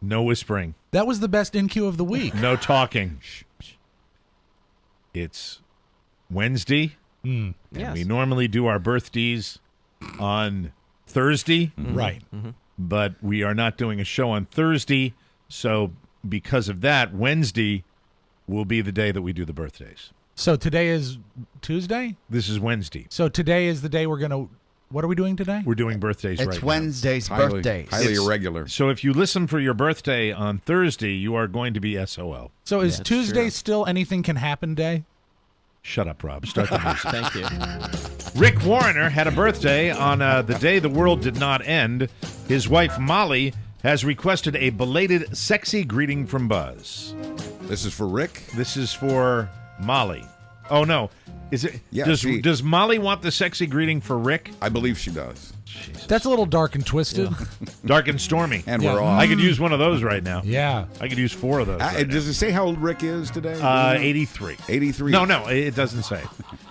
No whispering. That was the best in queue of the week. No talking. It's Wednesday. And we normally do our birthdays on Thursday. Right. But we are not doing a show on Thursday. So because of that, Wednesday will be the day that we do the birthdays. So today is Tuesday? This is Wednesday. So today is the day we're going to... What are we doing today? We're doing birthdays right now. It's Wednesday's birthdays. Highly irregular. So if you listen for your birthday on Thursday, you are going to be SOL. So is Tuesday still anything can happen day? Shut up, Rob. Start the music. Thank you. Rick Warrener had a birthday on the day the world did not end. His wife, Molly, has requested a belated sexy greeting from Buzz. This is for Rick? This is for Molly. Oh, no. Is it? Yeah, does Molly want the sexy greeting for Rick? I believe she does. Jesus. That's a little dark and twisted. Dark and stormy. And Yeah. we're off. I could use one of those right now. Yeah. I could use 4 of those. Right Does it say how old Rick is today? 83. 83. No, it doesn't say.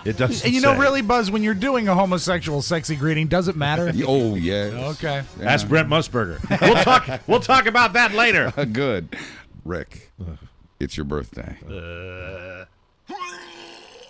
It doesn't And you know, say. really, Buzz, when you're doing a homosexual sexy greeting, does it matter? Oh, yes. Okay. Yeah. Ask Brent Musburger. We'll talk about that later. Good. Rick, it's your birthday.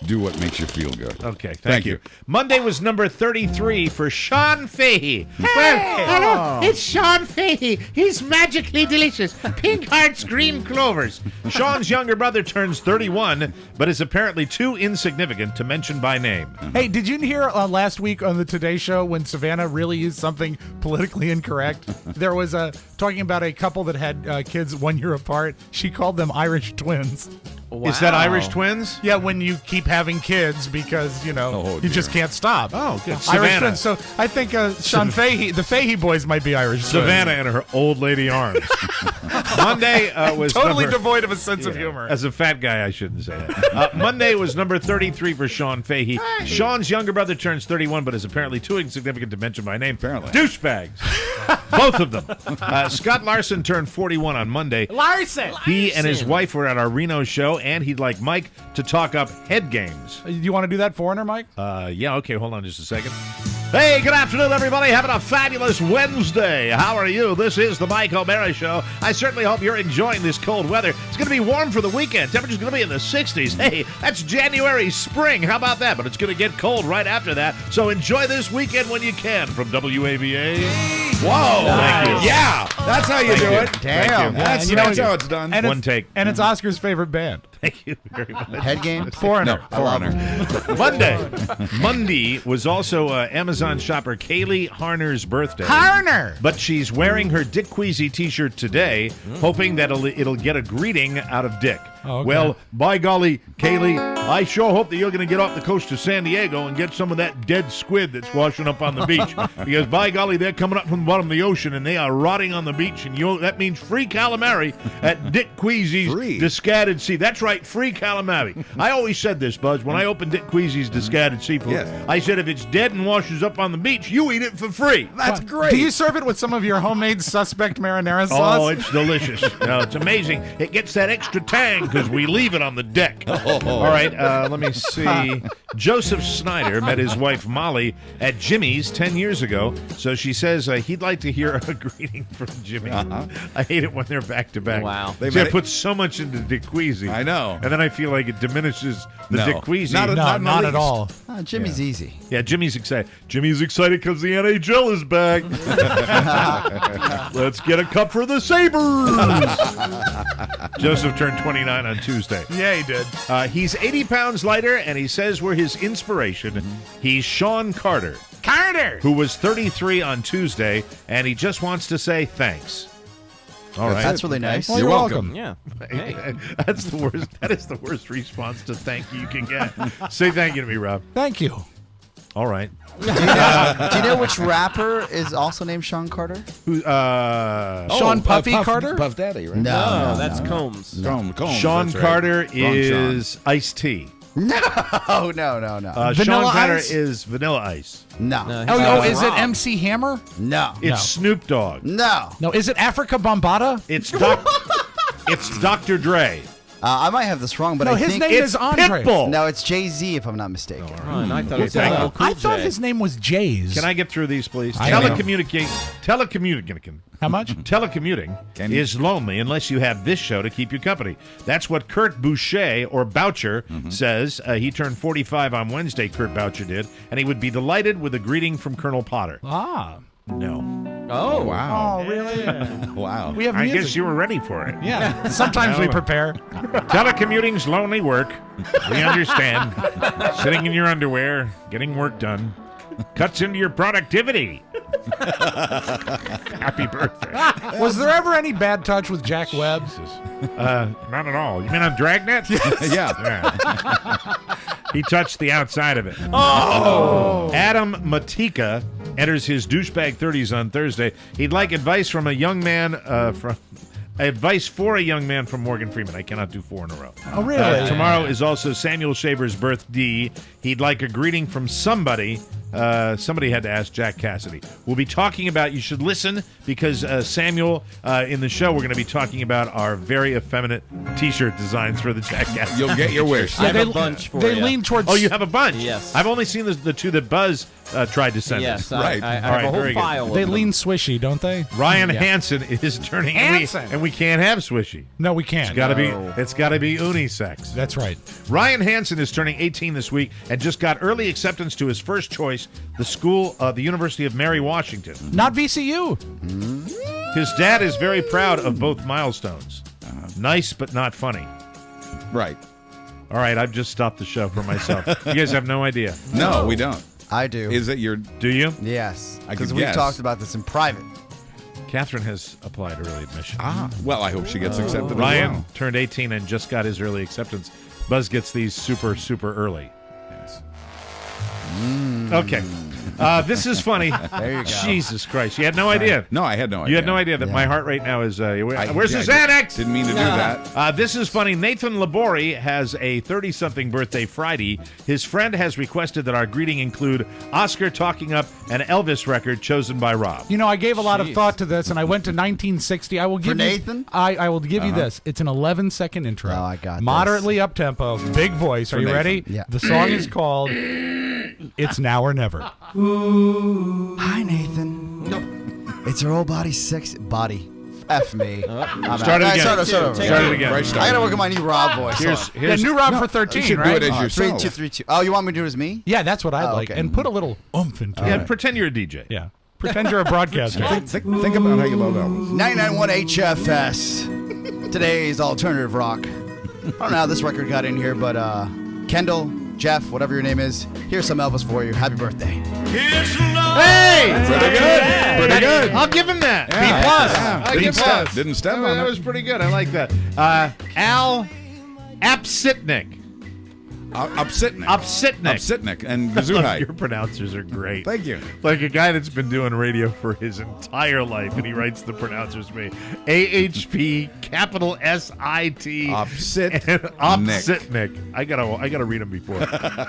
Do what makes you feel good. Okay, thank you. Monday was number 33 for Sean Fahey. Hello, it's Sean Fahey. He's magically delicious. Pink hearts, green clovers. Sean's younger brother turns 31, but is apparently too insignificant to mention by name. Hey, did you hear last week on the Today Show when Savannah really used something politically incorrect? There was talking about a couple that had kids 1 year apart. She called them Irish twins. Wow. Is that Irish twins? Yeah, when you keep having kids because, Oh, you just can't stop. Oh, good. Irish Savannah. twins. So I think Sean Fahey, the Fahey boys might be Irish twins. Savannah and her old lady arms. Monday was Totally number, devoid of a sense of humor. As a fat guy, I shouldn't say that. Monday was number 33 for Sean Fahey. Sean's younger brother turns 31, but is apparently too insignificant to mention by name. Apparently. Douchebags. Both of them. Scott Larson turned 41 on Monday. Larson! He and his wife were at our Reno show, and he'd like Mike to talk up head games. You want to do that foreigner, Mike? Yeah, okay, hold on just a second. Hey, good afternoon, everybody. Having a fabulous Wednesday. How are you? This is the Mike O'Mara Show. I certainly hope you're enjoying this cold weather. It's going to be warm for the weekend. Temperature's going to be in the 60s. Hey, that's January, spring. How about that? But it's going to get cold right after that. So enjoy this weekend when you can. From WAVA. Whoa. Thank you. Yeah. That's how you do it. Damn. That's, You know, that's how it's done. And One it's, take. And it's Oscar's favorite band. Thank you very much. Head game? Foreigner. Monday was also Amazon shopper Kaylee Harner's birthday. Harner! But she's wearing her Dick Queasy t-shirt today, hoping that it'll get a greeting out of Dick. Oh, okay. Well, by golly, Kaylee, I sure hope that you're going to get off the coast of San Diego and get some of that dead squid that's washing up on the beach. Because by golly, they're coming up from the bottom of the ocean and they are rotting on the beach. And that means free calamari at Dick Queasy's Free? Discarded Sea. That's right, free calamari. I always said this, Buzz, when I opened Dick Queasy's Discarded Seafood. Yes. I said if it's dead and washes up on the beach, you eat it for free. That's great. Do you serve it with some of your homemade suspect marinara sauce? Oh, it's delicious. No, it's amazing. It gets that extra tang because we leave it on the deck. All right, let me see. Joseph Snyder met his wife Molly at Jimmy's 10 years ago, so she says he'd like to hear a greeting from Jimmy. I hate it when they're back to back. Wow. See, I put so much into Dick Queasy. I know. And then I feel like it diminishes the No. Dick Queasy. Not No, Not in the not at least. all. Jimmy's easy. Yeah, Jimmy's excited. Jimmy's excited because the NHL is back. Let's get a cup for the Sabres. Joseph turned 29 on Tuesday. Yeah, he did. He's 80 pounds lighter, and he says we're his inspiration. He's Sean Carter, who was 33 on Tuesday, and he just wants to say thanks. All right. That's really nice. Well, You're you're welcome. Yeah. Hey. That's the worst. That is the worst response to thank you can get. Say thank you to me, Rob. Thank you. All right. Do you know which rapper is also named Sean Carter? Who? Sean Puffy Carter? Puff Daddy, right? No, that's Combs. Combs, Sean that's right. Carter Wrong Sean. is Ice-T. No. Sean Vanilla Carter Ice? is Vanilla Ice. No. Is it MC Hammer? No. It's Snoop Dogg. No. No, is it Africa Bombata? It's Dr. Dre. I might have this wrong, but No, I his think name is Andre. Pitbull. no, it's Jay-Z if I'm not mistaken. Ron, I thought it was Thank you. LL Cool I thought J. his name was Jays. Can I get through these, please? I know. Telecommuting How much? Telecommuting Can you- is lonely unless you have this show to keep you company. That's what Kurt Boucher, or Boucher, says. He turned 45 on Wednesday, Kurt Boucher did, and he would be delighted with a greeting from Colonel Potter. Ah. No. Oh, Wow. Oh, really? Wow. We have I music. guess you were ready for it. Yeah. Sometimes we No. prepare. Telecommuting's lonely work. We understand. Sitting in your underwear, getting work done, cuts into your productivity. Happy birthday. Was there ever any bad touch with Jack Webb? Not at all. You mean on Dragnet? Yeah. Yeah. He touched the outside of it. Oh! Adam Matika enters his douchebag 30s on Thursday. He'd like advice from a young man advice for a young man from Morgan Freeman. I cannot do 4 in a row. Oh, really? Tomorrow is also Samuel Shaver's birthday. He'd like a greeting from somebody. Somebody had to ask Jack Cassidy. We'll be talking about, you should listen, because Samuel, in the show, we're going to be talking about our very effeminate T-shirt designs for the Jack Cassidy. You'll get your wish. I have a bunch for They you. lean towards. Oh, you have a bunch? Yes. I've only seen the two that Buzz tried to send Yes, us. Right. I All have right, a whole very good. file of They them. lean swishy, don't they? Ryan Hansen is turning, Hansen. and we can't have swishy. No, we can't. It's got to No. be unisex. That's right. Ryan Hansen is turning 18 this week and just got early acceptance to his first choice, the school, the University of Mary Washington. Not VCU. His dad is very proud of both milestones. Nice, but not funny. Right. All right, I've just stopped the show for myself. You guys have no idea. No, we don't. I do. Is it your... Do you? Yes. I Because could we've guess. talked about this in private. Catherine has applied early admission. Well, I hope she gets accepted Ryan as well. turned 18 and just got his early acceptance. Buzz gets these super, super early. Yes. Okay. This is funny. There you go. Jesus Christ. You had no idea. No, I had no idea. You had no idea that my heart rate now is... where's yeah, his I Xanax? Didn't mean to do that. This is funny. Nathan Labori has a 30-something birthday Friday. His friend has requested that our greeting include Oscar talking up an Elvis record chosen by Rob. You know, I gave a lot of thought to this, and I went to 1960. I will give you, Nathan? I will give you this. It's an 11-second intro. Oh, I got this. Moderately up tempo, big voice. Are you Nathan. ready? Yeah. The song is called "It's Now or Never." Hi, Nathan. It's her old body, sexy body. F me. I'm Start it out. again. Start it Start it again. Fresh start. I gotta work on my new Rob voice. Here's New Rob for You 13, should right? do it as Three, yourself. 2, 3, 2. Oh, you want me to do it as me? Yeah, that's what I'd Oh, like, okay. and put a little oomph into yeah, it. pretend you're a DJ. Yeah, pretend you're a broadcaster. Think about how you love Elvis. 99.1 HFS. Today's alternative rock. I don't know how this record got in here, but Kendall, Jeff, whatever your name is, here's some Elvis for you. Happy birthday. Hey! Pretty good. Pretty good. I'll give him that. Yeah. B+. Yeah. I'll give step- plus. didn't step Oh, on that it. was pretty good. I like that. Al Apsitnik. Upsitnik. Upsitnik. Upsitnik and Your Gesundheit. pronouncers are great. Thank you. Like a guy that's been doing radio for his entire life, and he writes the pronouncers me. AHP capital SIT. Upsitnik. And Opsitnik. I gotta read him before.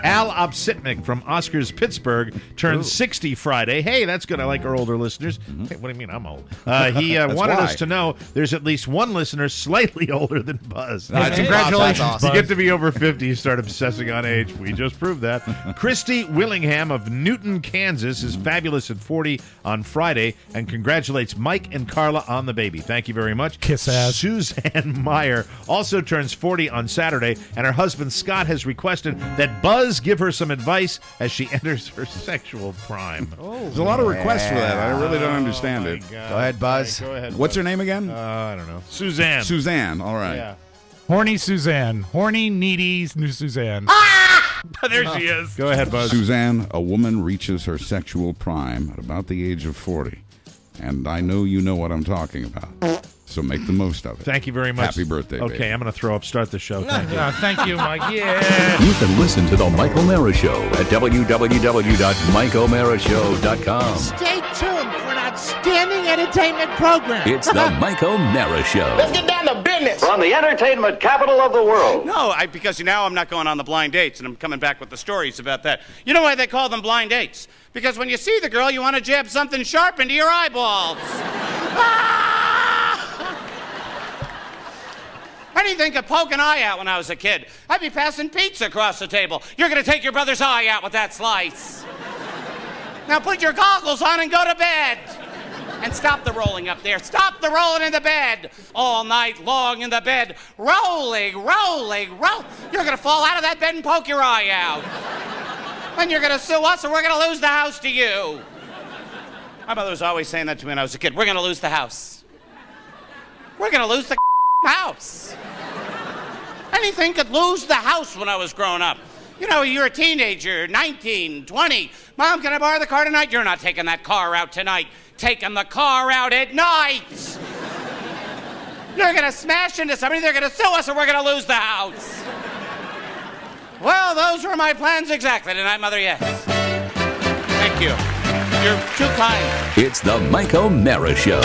Al Opsitnik from Oscars Pittsburgh turned 60 Friday. Hey, that's good. I like our older listeners. Hey, what do you mean I'm old? He wanted why. us to know there's at least one listener slightly older than Buzz. Congratulations, That's awesome. You get to be over 50, you start obsessing on age. We just proved that. Christy Willingham of Newton, Kansas is fabulous at 40 on Friday and congratulates Mike and Carla on the baby. Thank you very much. Kiss ass. Suzanne Meyer also turns 40 on Saturday, and her husband Scott has requested that Buzz give her some advice as she enters her sexual prime. There's a lot of requests for that. I really don't understand it. Go ahead, Buzz. Go ahead. What's her name again? I don't know. Suzanne. Suzanne. All right. Yeah. Horny Suzanne. Horny, needy new Suzanne. There she is. Go ahead, Buzz. Suzanne, a woman reaches her sexual prime at about the age of 40. And I know you know what I'm talking about. So make the most of it. Thank you very much. Happy birthday, Okay, baby. I'm going to throw up. Start the show. Thank you. Thank you, Mike. Yeah. You can listen to The Mike O'Mara Show at www.mikeomarashow.com. Stay tuned for an outstanding entertainment program. It's The Mike O'Mara Show. Get down to business. From the entertainment capital of the world. No, because now I'm not going on the blind dates, and I'm coming back with the stories about that. You know why they call them blind dates? Because when you see the girl, you want to jab something sharp into your eyeballs. I didn't think of poke an eye out when I was a kid. I'd be passing pizza across the table. You're going to take your brother's eye out with that slice. Now put your goggles on and go to bed. And stop the rolling up there. Stop the rolling in the bed. All night long in the bed. Rolling. You're going to fall out of that bed and poke your eye out. Then you're going to sue us or we're going to lose the house to you. My mother was always saying that to me when I was a kid. We're going to lose the house. We're going to lose the house. Anything could lose the house when I was growing up. You know, you're a teenager, 19, 20. Mom, can I borrow the car tonight? You're not taking that car out tonight. Taking the car out at night. You're going to smash into somebody, they're going to sue us, or we're going to lose the house. Well, those were my plans exactly tonight, Mother, yes. Thank you. You're too kind. It's the Mike O'Mara Show.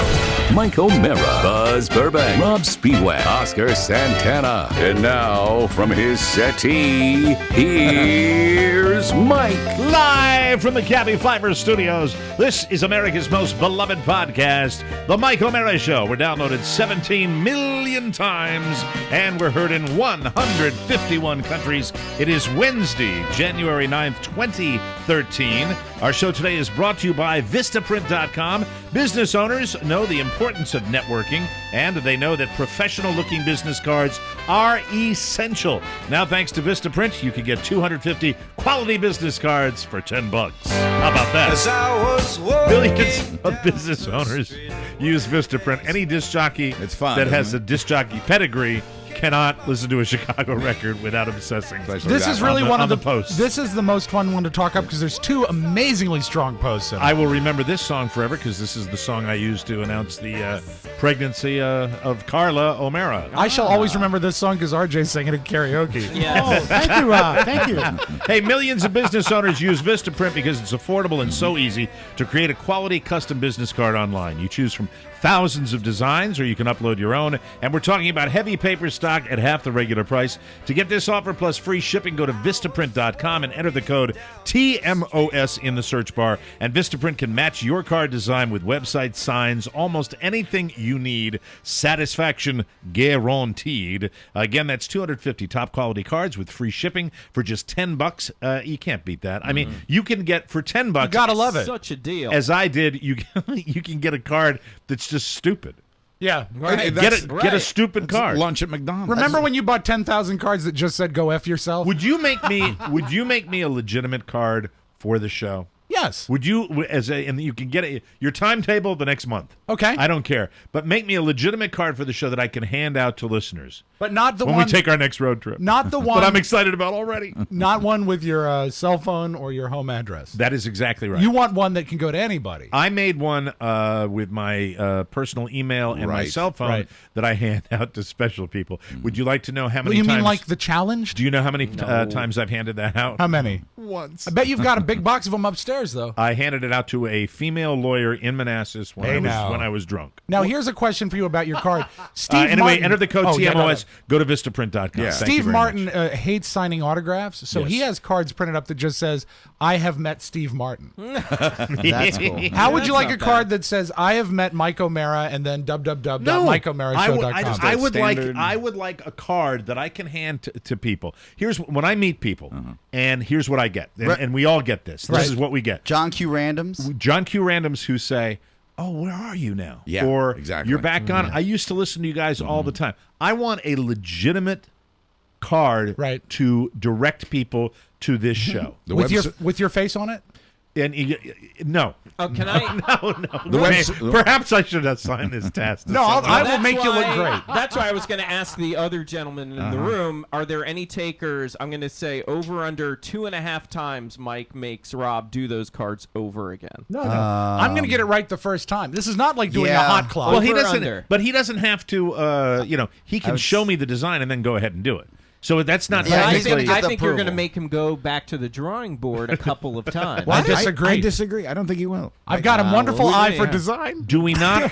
Mike O'Mara, Buzz Burbank, Rob Speedway, Oscar Santana. And now, from his settee, here's Mike. Live from the Cabby Fiber Studios, this is America's most beloved podcast, The Mike O'Mara Show. We're downloaded 17 million times, and we're heard in 151 countries. It is Wednesday, January 9th, 2013. Our show today is brought to you by Vistaprint.com. Business owners know the importance of networking, and they know that professional-looking business cards are essential. Now, thanks to Vistaprint, you can get 250 quality business cards for $10. How about that? Millions of business owners use Vistaprint. Any disc jockey that has a disc jockey pedigree cannot listen to a Chicago record without obsessing. This is really one of the posts. This is the most fun one to talk up because there's two amazingly strong posts in it. I will remember this song forever because this is the song I used to announce the pregnancy of Carla O'Mara. I shall always remember this song because RJ sang it at karaoke. Yes. Oh, thank you, Rob. Thank you. Hey, millions of business owners use Vistaprint because it's affordable and so easy to create a quality custom business card online. You choose from thousands of designs, or you can upload your own. And we're talking about heavy paper stock at half the regular price. To get this offer plus free shipping, go to Vistaprint.com and enter the code TMOS in the search bar. And Vistaprint can match your card design with website signs, almost anything you need. Satisfaction guaranteed. Again, that's 250 top quality cards with free shipping for just $10. You can't beat that. I mean, you can get for $10. You gotta love it. Such a deal. As I did, you can get a card that's just stupid. Yeah. Right. Get a stupid It's card. lunch at McDonald's. Remember when you bought 10,000 cards that just said "Go F yourself"? Would you make me a legitimate card for the show? Yes. Would you, and you can get your timetable the next month. Okay. I don't care, but make me a legitimate card for the show that I can hand out to listeners But not the when one. we take our next road trip. Not the one. that I'm excited about already. Not one with your cell phone or your home address. That is exactly right. You want one that can go to anybody. I made one with my personal email and my Right. cell phone Right. that I hand out to special people. Would you like to know how many You times? mean like the challenge? Do you know how many times I've handed that out? How many? Once. I bet you've got a big box of them upstairs, though. I handed it out to a female lawyer in Manassas when I was drunk. Now, here's a question for you about your card. Steve Anyway, Martin, enter the code Oh, TMOS. yeah, no. Go to Vistaprint.com. Yeah. Thank you Steve very Martin much. hates signing autographs, so he Yes. has cards printed up that just says, "I have met Steve Martin." That's cool. How would you like a not card that says, "I have met Mike O'Mara," and then www.mikeomarashow.com? I would like a card that I can hand to people. Here's when I meet people, and here's what I get, and we all get this. This Right. is what we get. John Q. Randoms. John Q. Randoms who say, "Oh, where are you now?" Yeah, or exactly. "You're back on." I used to listen to you guys all the time. I want a legitimate card Right. to direct people to this show. The with website- your face on it? And no. Oh, can I? No. webs- Perhaps I should have signed this task. No, I will That's make you look why- great. That's why I was going to ask the other gentleman in the room, are there any takers? I'm going to say over under 2.5 times Mike makes Rob do those cards over again. No. I'm going to get it right the first time. This is not like doing a yeah. hot club. Well, he Over or doesn't. under? But he doesn't have to. He can show me the design and then go ahead and do it. So that's not Yeah, I he's technically. gonna think, get the I think you're going to approval. make him go back to the drawing board a couple of times. I disagree. I disagree. I don't think he will. I've got a wonderful well, eye yeah. for design. Do we not?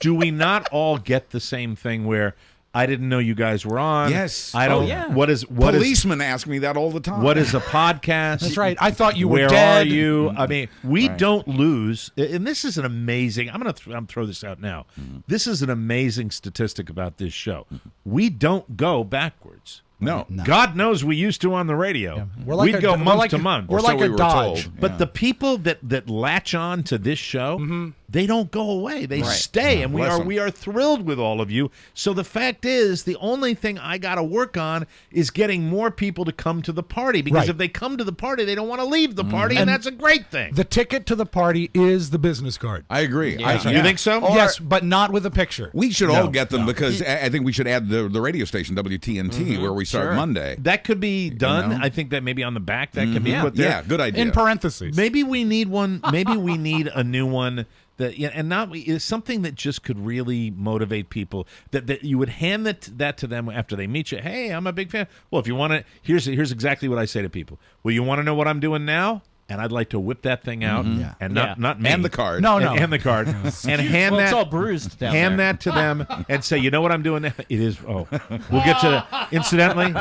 Do we not all get the same thing where I didn't know you guys were on. Yes. I don't. Oh, yeah. What is Policemen ask me that all the time. what is a podcast? That's right. I thought you were Where dead. are you? I mean, we Right. don't lose, and this is an amazing. I'm throw this out now. This is an amazing statistic about this show. We don't go backwards. No. God knows we used to on the radio. We're like We'd go we're month like to month. We're So like we a were Dodge. told. But the people that latch on to this show, they don't go away. They stay, and Bless 'em. we are thrilled with all of you. So the fact is, the only thing I got to work on is getting more people to come to the party. Because Right. if they come to the party, they don't want to leave the party, and And that's a great thing. The ticket to the party is the business card. I agree. You think so? Yes, but not with a picture. We should all get them because I think we should add the radio station WTNT where we start Monday. That could be done. know? I think that maybe on the back that could be put there. Yeah, good idea. In parentheses. Maybe we need one. Maybe we need a new one that, and not is something that just could really motivate people. That you would hand that to them after they meet you. Hey, I'm a big fan. Well, if you want to, here's exactly what I say to people. Well, you want to know what I'm doing now? And I'd like to whip that thing out, and not me, And the card. No, and the card, and hand Well, that. it's all bruised down Hand there. that to them and say, you know what I'm doing now? It is. Oh, we'll get to. Incidentally,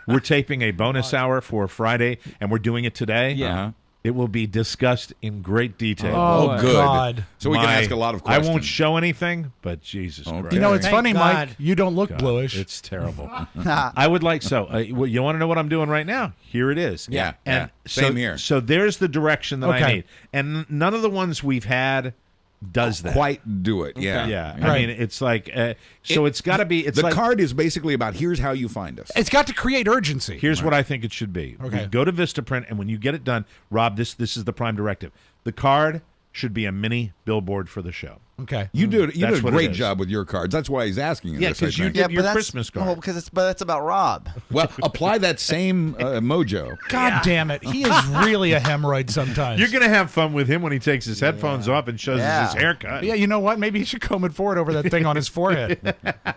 we're taping a bonus hour for Friday, and we're doing it today. Yeah. It will be discussed in great detail. Oh, good. God. So we can My- ask a lot of questions. I won't show anything, but Jesus Christ. You know, it's Thank funny, God. Mike. You don't look God, bluish. It's terrible. I would like so. Well, you want to know what I'm doing right now? Here it is. Yeah, And yeah. Same here. So there's the direction that I Okay. need, and none of the ones we've had does that. quite do it. Yeah. Yeah. Right. I mean, it's like so. It's got to be. It's the like, card is basically about here's how you find us. It's got to create urgency. Here's what I think it should be. Okay. You go to Vistaprint, and when you get it done, Rob, this is the prime directive. The card should be a mini billboard for the show. Okay. You did That's a what it great is. job with your cards. That's why he's asking you Yeah, this. I 'cause you think. did your Christmas card. Well, because that's about Rob. Well, apply that same mojo. God damn it. He is really a hemorrhoid sometimes. You're gonna have fun with him when he takes his headphones off and shows Yeah. us his haircut. Yeah, you know what? Maybe he should comb it forward over that thing on his forehead.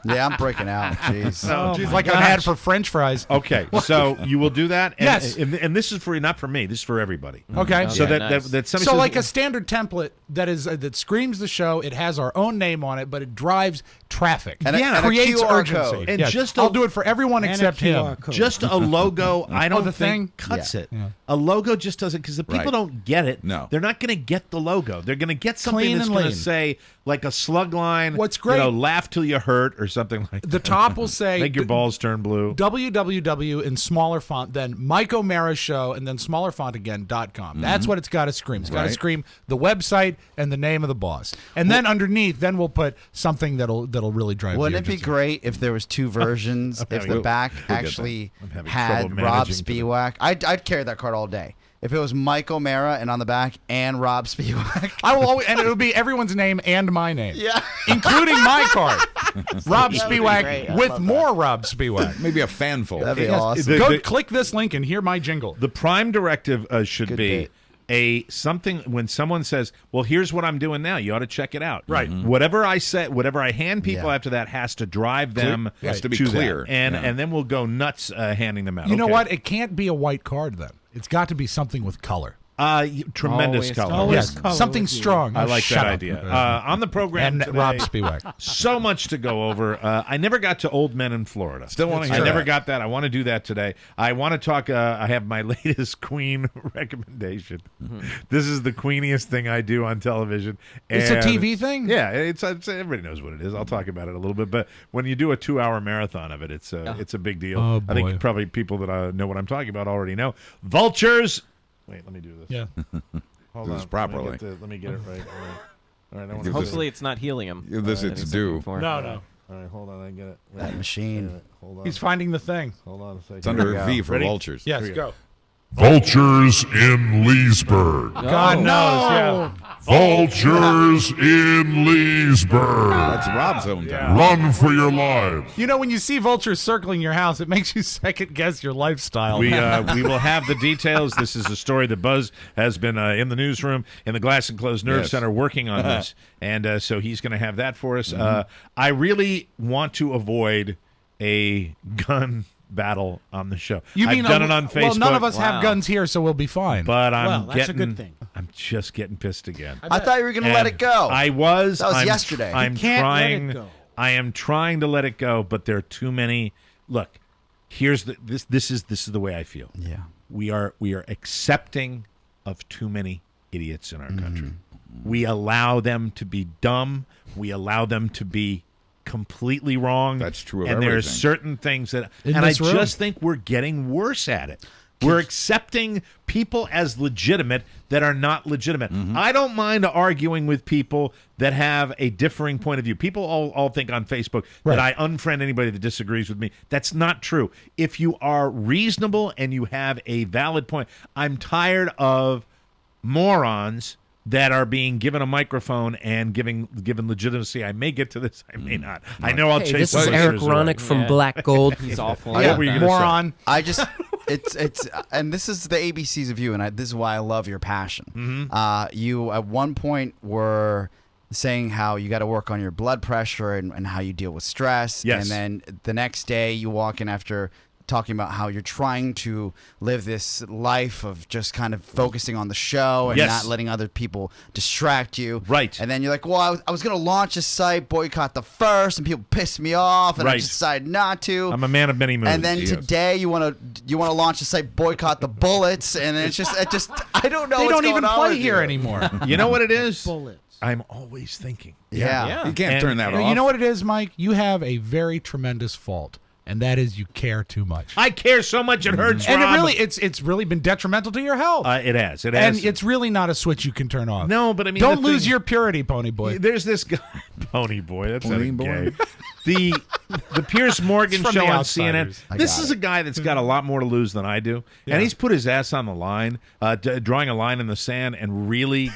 Yeah, I'm breaking out. Jeez. Jeez, like an ad for French fries. Okay, so you will do that. And, Yes. and this is for not for me. This is for everybody. Okay. So Yeah, that nice. that somebody So says, like a standard template that screams the show. It has our own name on it, but it drives traffic. And a- Yeah. and a creates QR urgency. code. And Yes. just I'll a- do it for everyone And a except QR him. code. just a logo, I don't the think thing? cuts Yeah. it. A logo just doesn't, because the people Right. don't get it. No. They're not going to get the logo. They're going to get something Clean that's and going to lean. say like a slug line. What's great- laugh till you hurt or something like that. The top will say Make your balls turn blue. www in smaller font, then Mike O'Mara Show, and then smaller font again.com. That's what it's got to scream. It's got to Right. scream the website and the name of the boss. And then underneath, then we'll put something that'll really drive Wouldn't the it be urgency. great if there was two versions? If the we'll- back we'll get that. actually I'm having had trouble Rob managing today. Spiewak? I'd carry that card all day. If it was Mike O'Mara and on the back and Rob Spiewak. I will always, and it would be everyone's name and my name. Yeah. Including my card. Rob That would be Spiewak great. I with love more Rob Spiewak. Maybe a fanful. That'd be Yes, awesome. Go click this link and hear my jingle. The prime directive should Good be bit. something when someone says, "Well, here's what I'm doing now. You ought to check it out." Right. Whatever I say, whatever I hand people Yeah. after that has to drive them Has to be that. clear. and Yeah. and then we'll go nuts handing them out. You know Okay. what? It can't be a white card then. It's got to be something with color. Tremendous Always color. always Yes, color something with you. strong. I like Shut that up. idea. On the program And today, Rob Spiewak. so much to go over. I never got to Old Men in Florida. Still wanna I hear never that. got that. I want to do that today. I want to talk. I have my latest Queen recommendation. This is the queeniest thing I do on television. It's a And- TV thing? Yeah, it's everybody knows what it is. I'll talk about it a little bit, but when you do a 2-hour marathon of it, it's a big deal. Oh, I boy. think probably people that know what I'm talking about already know. Vultures. Wait, let me do this. Yeah. Hold Do on. this properly. Let me get it right. All right. I want Give to this- Hopefully, it's not helium. Give this that its he's due. looking for. No, no. All right, hold on. I get it. That machine. Wait a minute. Hold on. He's finding the thing. Hold on a second. It's under Here we V go. for Ready? vultures. Yes, Here we go. Vultures in Leesburg. God knows, yeah. Vultures in Leesburg. That's Rob's hometown. Run for your lives. You know, when you see vultures circling your house, it makes you second guess your lifestyle. We will have the details. This is a story that Buzz has been in the newsroom in the Glass Enclosed Nerve Yes. Center working on this, and so he's going to have that for us. I really want to avoid a gun battle on the show. You mean I've done it on Facebook. Well, none of us Wow. have guns here, so we'll be fine. but I'm Well, that's a getting. good thing. I'm just getting pissed again. I thought you were going to let And it go. I was. That was I'm- yesterday. I'm You can't let trying. it go. I am trying to let it go, but there are too many. Look, here's this is the way I feel. Yeah. We are accepting of too many idiots in our country. We allow them to be dumb. We allow them to be completely wrong. That's true of and there are everything. certain things that, In and I this room. just think we're getting worse at it. We're accepting people as legitimate that are not legitimate. I don't mind arguing with people that have a differing point of view. People all think on Facebook that I unfriend anybody that disagrees with me. That's not true. If you are reasonable and you have a valid point, I'm tired of morons that are being given a microphone and given legitimacy. I may get to this, I may not. I know I'll Hey, chase this is the Eric listeners away. Ronick from Black Gold. He's awful. What were you gonna Moron. I just it's and this is the ABCs of you, and this is why I love your passion. You at one point were saying how you got to work on your blood pressure and how you deal with stress. Yes. And then the next day you walk in after talking about how you're trying to live this life of just kind of focusing on the show and Yes. not letting other people distract you. Right. And then you're like, well, I was going to launch a site, boycott the first, and people pissed me off, and I Right. just decided not to. I'm a man of many moods. And then today you want to launch a site, boycott the Bullets, and it's just I don't know. They what's don't going even on play with here you. anymore. You know what it is? Bullets. I'm always thinking. Yeah. You can't And- turn that off. You know what it is, Mike? You have a very tremendous fault, and that is you care too much. I care so much it hurts, And Rob. it's really been detrimental to your health. It has. It and has. it's really not a switch you can turn off. No, but I mean, don't the lose thing- your purity, Pony Boy. There's this guy, Pony Boy. That's Pony not Boy? gay. The Piers Morgan It's from show The on Outsiders. CNN. This is a guy that's got a lot more to lose than I do, and he's put his ass on the line, drawing a line in the sand, and really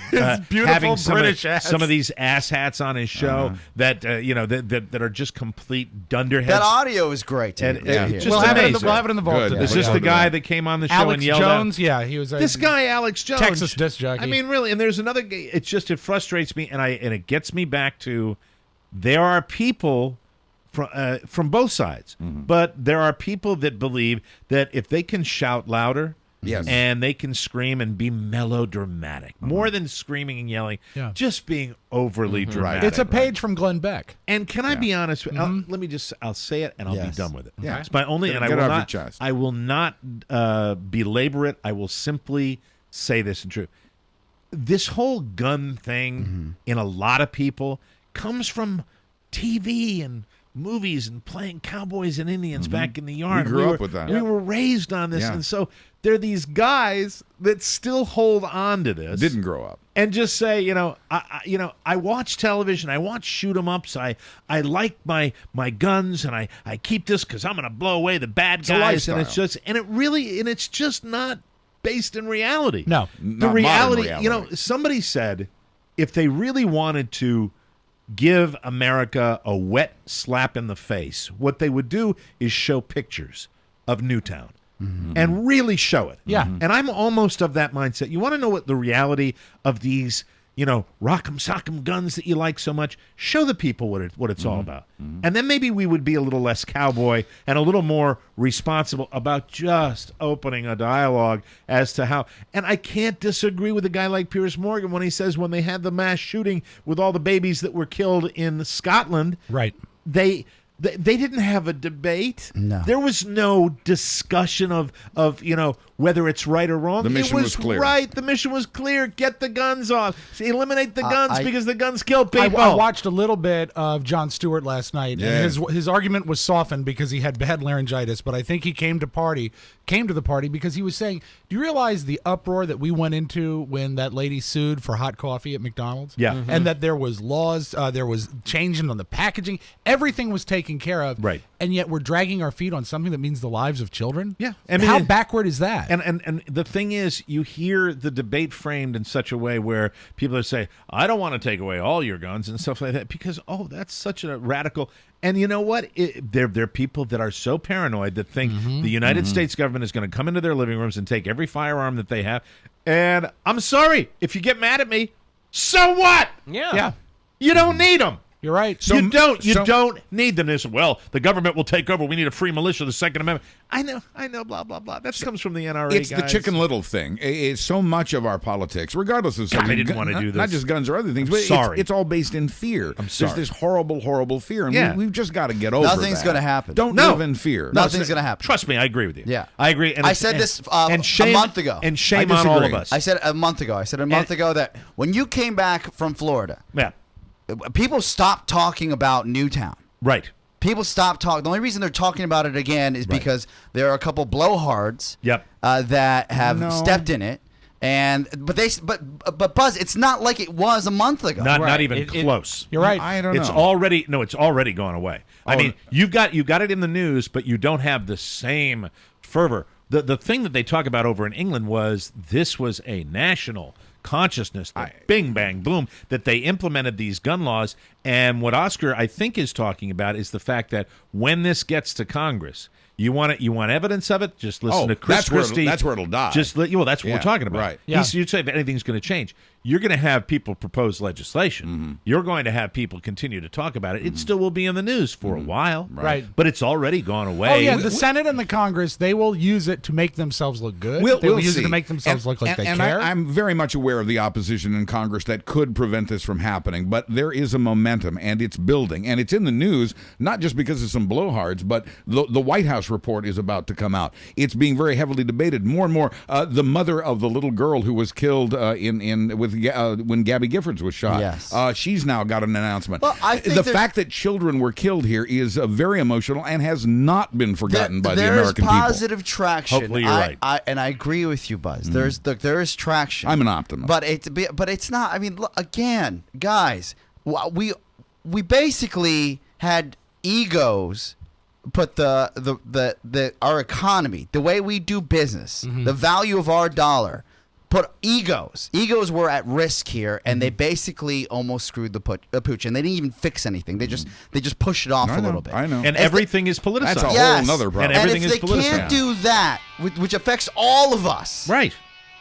beautiful having British ass. some of these ass hats on his show that that are just complete dunderheads. That audio is great. To And, hear. just We'll have it in the amazing. vault Good. today. Is this Yeah. the guy that came on the show Alex and yelled Jones? out? Yeah, he was This guy, Alex Jones, Texas disc jockey. I mean, really, and there's another guy. It frustrates me, and it gets me back to there are people from both sides, but there are people that believe that if they can shout louder. Yes. And they can scream and be melodramatic. More than screaming and yelling, Yeah. just being overly dramatic. It's a page from Glenn Beck. And can I be honest? I'll say it and I'll be Yes. done with it. Yeah. It's my only, Get and I it will off your not. chest. I will not belabor it. I will simply say this in truth. This whole gun thing in a lot of people comes from TV and movies and playing cowboys and Indians back in the yard. We grew were, up with that. We were raised on this, Yeah. and so there are these guys that still hold on to this. Didn't grow up. And just say, I watch television. I watch shoot 'em ups. I like my guns, and I keep this because I'm going to blow away the bad a guys. And lifestyle. it's just not based in reality. No. the Not reality. modern Somebody said if they really wanted to give America a wet slap in the face, what they would do is show pictures of Newtown. And really show it. Yeah. And I'm almost of that mindset. You want to know what the reality of these, rock'em sock'em guns that you like so much? Show the people what it's all about. And then maybe we would be a little less cowboy and a little more responsible about just opening a dialogue as to how. And I can't disagree with a guy like Piers Morgan when he says when they had the mass shooting with all the babies that were killed in Scotland, Right. they didn't have a debate. No. There was no discussion of whether it's right or wrong. The mission it was clear. right. The mission was clear. Get the guns off. Eliminate the guns I- because the guns kill I people. watched a little bit of Jon Stewart last night, Yeah. and his argument was softened because he had bad laryngitis. But I think he came to the party because he was saying, "Do you realize the uproar that we went into when that lady sued for hot coffee at McDonald's? Yeah. and that there was laws, there was changing on the packaging, everything was taken care of, Right. And yet we're dragging our feet on something that means the lives of children. Yeah. I mean, how backward is that? And the thing is, you hear the debate framed in such a way where people are saying, I don't want to take away all your guns and stuff like that because, that's such a radical. And you know what? There are people that are so paranoid that think the United States government is going to come into their living rooms and take every firearm that they have. And I'm sorry, if you get mad at me, so what? Yeah. yeah. You don't need them. You're right. You don't need them. They say, well, the government will take over. We need a free militia, the Second Amendment. I know, blah, blah, blah. That comes from the NRA, It's guys. the Chicken Little thing. It's so much of our politics, regardless of something. I didn't want to do this. Not just guns or other things, but it's all based in fear. I'm sorry. There's this horrible, horrible fear, and we've just got to get over Nothing's that. going to happen. Don't live in fear. Nothing's going to happen. Trust me, I agree with you. Yeah. I agree. And I said this a month ago. And shame on all of us. I said a month ago that when you came back from Florida, people stopped talking about Newtown. Right. People stopped talking. The only reason they're talking about it again is because there are a couple blowhards that have stepped in it. But Buzz, it's not like it was a month ago. Not even close. You're right. I don't know. It's already gone away. I mean, you've got it in the news, but you don't have the same fervor. The thing that they talk about over in England was this was a national consciousness, bing, bang, boom, that they implemented these gun laws. And what Oscar, I think, is talking about is the fact that when this gets to Congress, you want evidence of it? Just listen to Chris Christie. That's where it'll die. That's what we're talking about. Right. Yeah. You'd say if anything's going to change, you're going to have people propose legislation. Mm-hmm. You're going to have people continue to talk about it. It still will be in the news for a while. Right. But it's already gone away. Oh, yeah, the Senate and the Congress, they will use it to make themselves look good. We'll use see. it to make themselves look like they and care. I'm very much aware of the opposition in Congress that could prevent this from happening, but there is a momentum, and it's building, and it's in the news, not just because of some blowhards, but the White House report is about to come out. It's being very heavily debated. More and more, the mother of the little girl who was killed when Gabby Giffords was shot. Yes. She's now got an announcement. Well, I think the fact that children were killed here is very emotional and has not been forgotten by the American people. There is positive traction. Hopefully you're right. And I agree with you, Buzz. There is traction. I'm an optimist. But it's not. I mean, look, again, guys, we basically had egos put our economy, the way we do business, the value of our dollar. Put egos were at risk here, and they basically almost screwed the pooch, and they didn't even fix anything. They just pushed it off a little bit. I know. And everything is politicized. That's a whole nother problem. And everything if is they politicized. can't do that, which affects all of us, Right.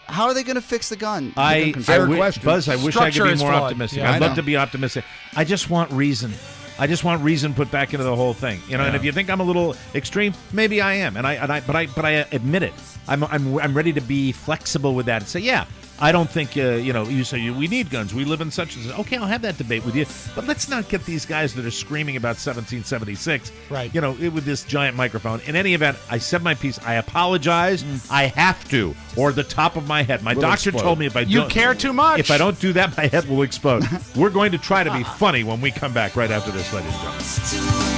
how are they going to fix the gun? Fair question. Buzz, I wish I Structure could be is more flawed. optimistic. Yeah, I'd I love know. to be optimistic. I just want reason. I just want reason put back into the whole thing. And if you think I'm a little extreme, maybe I am. But I admit it. I'm ready to be flexible with that and say, yeah, I don't think you say we need guns. We live in such and such. Okay, I'll have that debate with you. But let's not get these guys that are screaming about 1776. Right. With this giant microphone. In any event, I said my piece. I apologize. I have to, or the top of my head. My doctor told me if I You don't, care too much. If I don't do that, my head will explode. We're going to try to be funny when we come back right after this, ladies and gentlemen.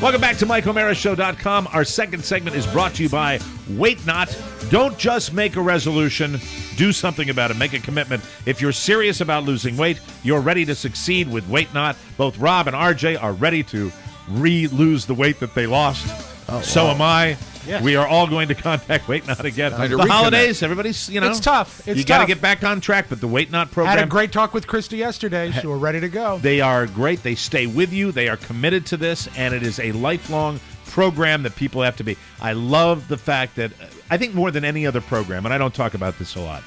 Welcome back to MikeO'MaraShow.com. Our second segment is brought to you by Wait Not. Don't just make a resolution. Do something about it. Make a commitment. If you're serious about losing weight, you're ready to succeed with Wait Not. Both Rob and RJ are ready to lose the weight that they lost. So am I. Yes. We are all going to contact Wait Not again. Time to The reconnect. holidays, everybody's, It's tough. It's you got to tough. get back on track, but the Wait Not program. Had a great talk with Christy yesterday. So we're ready to go. They are great. They stay with you. They are committed to this, and it is a lifelong program that people have to be. I love the fact that I think more than any other program, and I don't talk about this a lot,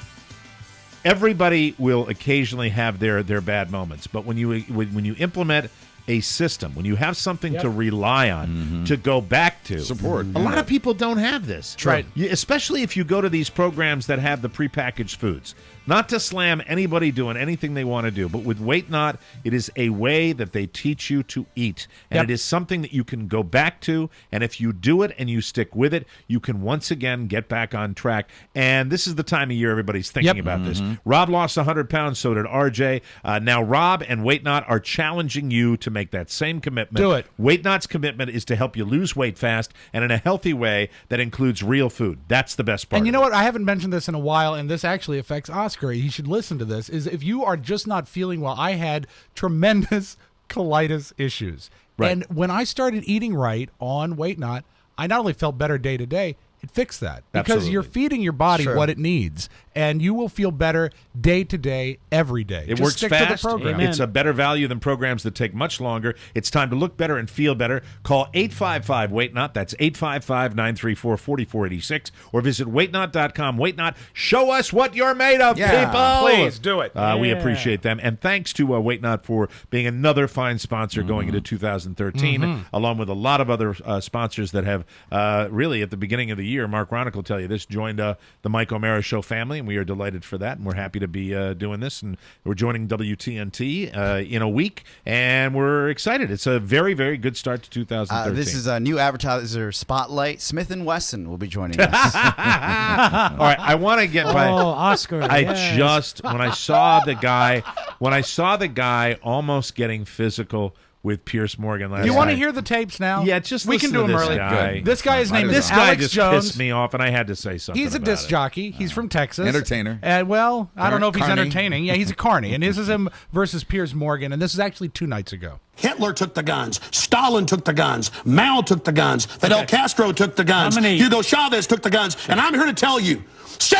everybody will occasionally have their bad moments. But when you implement a system, when you have something to rely on, to go back to. Support. A lot of people don't have this. Right. Especially if you go to these programs that have the prepackaged foods. Not to slam anybody doing anything they want to do, but with Wait Not, it is a way that they teach you to eat. And it is something that you can go back to, and if you do it and you stick with it, you can once again get back on track. And this is the time of year everybody's thinking about this. Rob lost 100 pounds, so did RJ. Now Rob and Wait Not are challenging you to make that same commitment. Do it. Wait Not's commitment is to help you lose weight fast and in a healthy way that includes real food. That's the best part. And you know what? I haven't mentioned this in a while, and this actually affects Oscar. He should listen to this. Is if you are just not feeling well, I had tremendous colitis issues. Right. And when I started eating right on Wait Not, I not only felt better day to day, it fixed that. Because Absolutely. you're feeding your body what it needs. and you will feel better day to day, every day. It Just works stick fast. to the program. It's a better value than programs that take much longer. It's time to look better and feel better. Call 855-WAIT-NOT. That's 855-934-4486. Or visit waitnot.com. Wait Not. Show us what you're made of, people. Please do it. We appreciate them. And thanks to Wait Not for being another fine sponsor going into 2013, along with a lot of other sponsors that have really at the beginning of the year, Mark Ronick will tell you this, joined the Mike O'Mara Show family, and we are delighted for that. And we're happy to be doing this. And we're joining WTNT in a week, and we're excited. It's a very, very good start to 2013. This is a new advertiser spotlight. Smith & Wesson will be joining us. All right, I want to get by. Oscar. Just when I saw the guy almost getting physical with Pierce Morgan last night. You want to hear the tapes now? Yeah, just we can listen do to them this early. guy. Good. This guy's name This is guy Alex just Jones. pissed me off, and I had to say something. He's a about disc it. jockey. He's from Texas. Entertainer. And well, I don't know if he's Carney. entertaining. Yeah, he's a carny. And this is him versus Piers Morgan. And this is actually 2 nights ago. Hitler took the guns. Stalin took the guns. Mao took the guns. Fidel Castro took the guns. Hugo Chavez took the guns. And I'm here to tell you,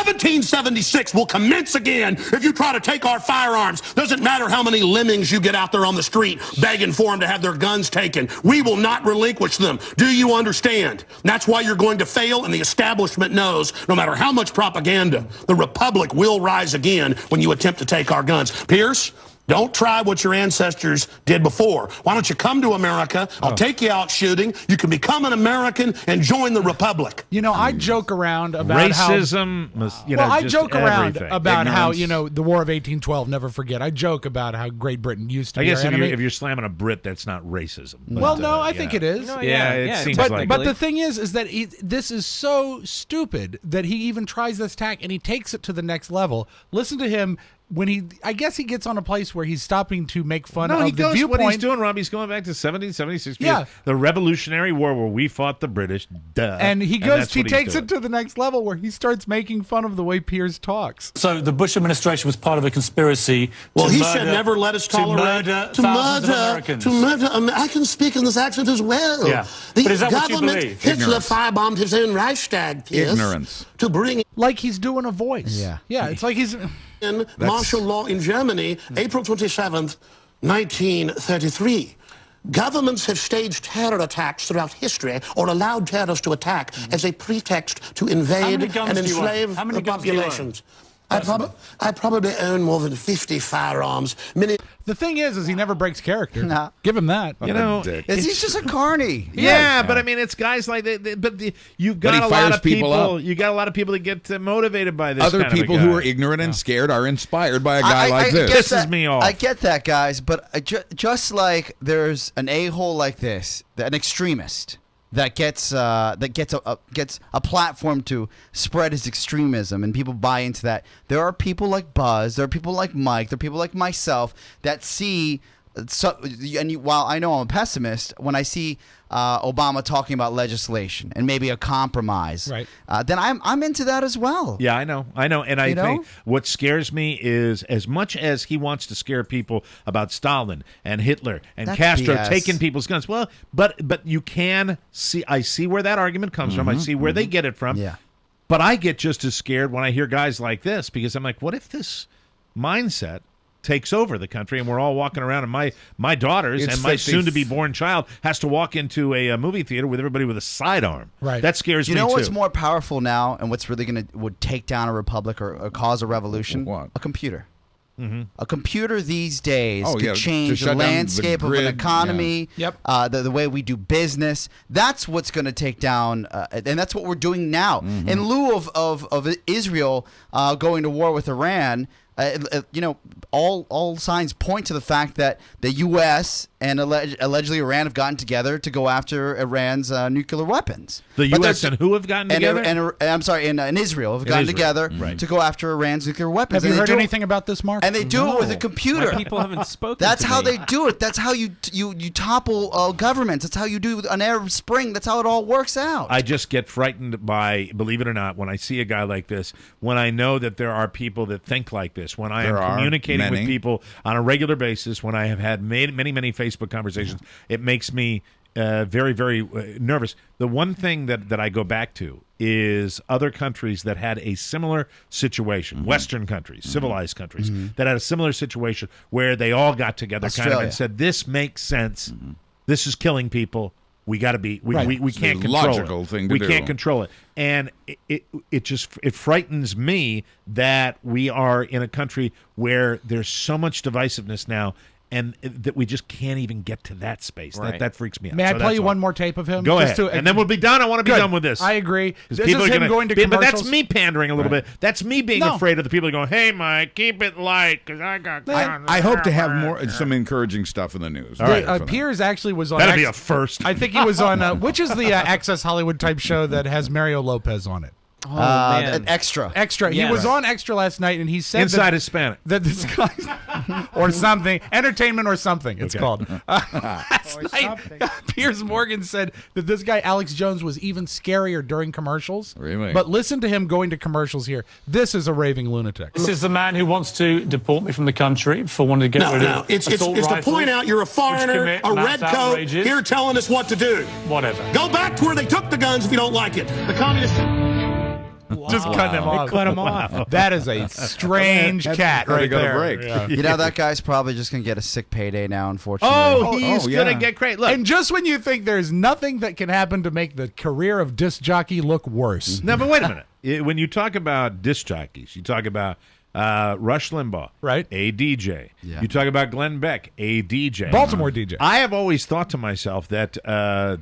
1776 will commence again if you try to take our firearms. Doesn't matter how many lemmings you get out there on the street begging for them to have their guns taken. We will not relinquish them. Do you understand? That's why you're going to fail, and the establishment knows no matter how much propaganda, the Republic will rise again when you attempt to take our guns. Pierce, don't try what your ancestors did before. Why don't you come to America? I'll take you out shooting. You can become an American and join the Republic. You know, I joke around about racism. I joke around everything. about how, Ignorance. the War of 1812, never forget. I joke about how Great Britain used to I be guess our enemy. if you're slamming a Brit, that's not racism. Well, no, I think it is. It seems but, like but the thing is that this is so stupid that he even tries this tack and he takes it to the next level. Listen to him when I guess he gets on a place where he's stopping to make fun of he the goes, viewpoint. what he's doing, Rob, he's going back to 1776. Yeah. The Revolutionary War where we fought the British. Duh. And he that's what he's takes doing. it to the next level where he starts making fun of the way Piers talks. So the Bush administration was part of a conspiracy. Well, to he murder, should never let us tolerate to murder I can speak in this accent as well. Yeah. The But is that what you government, believe? Hitler Ignorance. firebombed his own Reichstag, Pierce, Ignorance. to bring Like he's doing a voice. Yeah, it's like he's in martial law in Germany, April 27th, 1933. Governments have staged terror attacks throughout history or allowed terrorists to attack as a pretext to invade and enslave the populations. I probably own more than 50 firearms. The thing is he never breaks character. Nah. Give him that. He's just a carny. Yeah, but I mean, it's guys like that. You've got he a lot fires of people. up. You got a lot of people that get motivated by this. Other kind of a people guy. who are ignorant and scared are inspired by a guy like this. This pisses me off. I get that, guys, but just like there's an a-hole like this, an extremist that gets a platform to spread his extremism, and people buy into that. There are people like Buzz, there are people like Mike, there are people like myself that see. While I know I'm a pessimist, when I see Obama talking about legislation and maybe a compromise, right. Then I'm into that as well. Yeah, I know, and I think what scares me is as much as he wants to scare people about Stalin and Hitler and Castro BS. taking people's guns. Well, but you can see. I see where that argument comes from. I see where they get it from. Yeah. But I get just as scared when I hear guys like this because I'm like, what if this mindset takes over the country and we're all walking around and my daughters and my soon-to-be born child has to walk into a movie theater with everybody with a sidearm. Right. That scares me You know too. what's more powerful now and what's really would take down a republic or cause a revolution? What? A computer. A computer these days Oh, could yeah, to change shut the down the landscape of an grid, economy, yeah. The way we do business. That's what's going to take down, and that's what we're doing now. In lieu of Israel going to war with Iran, all signs point to the fact that the U.S. and allegedly Iran have gotten together to go after Iran's nuclear weapons. The But U.S. they're- and who have gotten together? And Israel have gotten together to go after Iran's nuclear weapons. Have you And they heard do it- anything about this, Mark? And they do it with a computer. My people haven't spoken. That's to how me. they do it. That's how you topple governments. That's how you do an Arab Spring. That's how it all works out. I just get frightened by, believe it or not, when I see a guy like this, when I know that there are people that think like this, when I am There are communicating many. with people on a regular basis, when I have had many Facebook conversations, it makes me very, very nervous. The one thing that I go back to is other countries that had a similar situation, Western countries, civilized countries, that had a similar situation where they all got together kind of and said, this makes sense. This is killing people. We got to be. We can't control logical it. Thing to we do. can't control it, and it frightens me that we are in a country where there's so much divisiveness now, and that we just can't even get to that space. Right. That freaks me out. May I So play that's you all. one more tape of him? Go Just ahead, and then we'll be done. I want to be Good. done with this. I agree. This People is are him going to but commercials. that's me pandering a little bit. That's me being No. afraid of the people that go, "Hey, Mike, keep it light," because I got. I hope to have some encouraging stuff in the news. Piers actually was on. That'd be a first. I think he was on. Which is the Access Hollywood type show that has Mario Lopez on it? Oh, man. Extra. Extra. Yes. He was on Extra last night, and he said Inside Hispanic. that this guy or something, entertainment or something. It's called. Last night, Piers Morgan said that this guy Alex Jones was even scarier during commercials. Really? But listen to him going to commercials here. This is a raving lunatic. This is the man who wants to deport me from the country for wanting to get rid of It's assault to rifles, point out you're a which foreigner, commit a mass red coat, outrages. here telling us what to do. Whatever. Go back to where they took the guns if you don't like it. The communists. Just cutting him off. Cut him off. That is a strange cat Gotta right go to there. break. Yeah. You know, that guy's probably just going to get a sick payday now, unfortunately. Oh, he's yeah. gonna get great. Look, And just when you think there's nothing that can happen to make the career of disc jockey look worse. no, but wait a minute. When you talk about disc jockeys, you talk about Rush Limbaugh, Right. A DJ. Yeah. You talk about Glenn Beck, a DJ. Baltimore DJ. I have always thought to myself that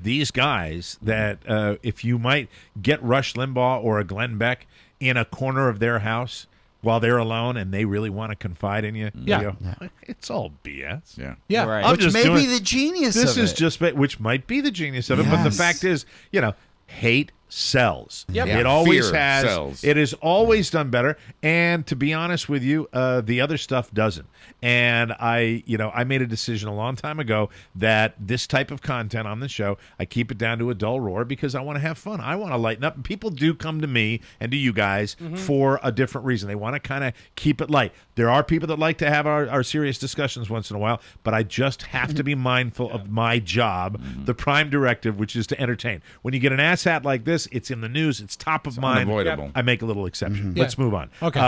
these guys, that if you might get Rush Limbaugh or a Glenn Beck in a corner of their house while they're alone and they really want to confide in you, Yeah. you go, it's all BS. Yeah. Yeah. Right. I'm Which just may doing- be the genius This of is it. just, which might be the genius of it, but the Yes. fact is, hate sells. Yep. It Yeah, always fear has. sells. It has always done better. And to be honest with you, the other stuff doesn't. And I made a decision a long time ago that this type of content on the show, I keep it down to a dull roar because I want to have fun. I want to lighten up. And people do come to me and to you guys for a different reason. They want to kind of keep it light. There are people that like to have our serious discussions once in a while, but I just have to be mindful of my job, the prime directive, which is to entertain. When you get an asshat like this, it's in the news, it's top of mind. unavoidable. I make a little exception. Let's move on. Okay.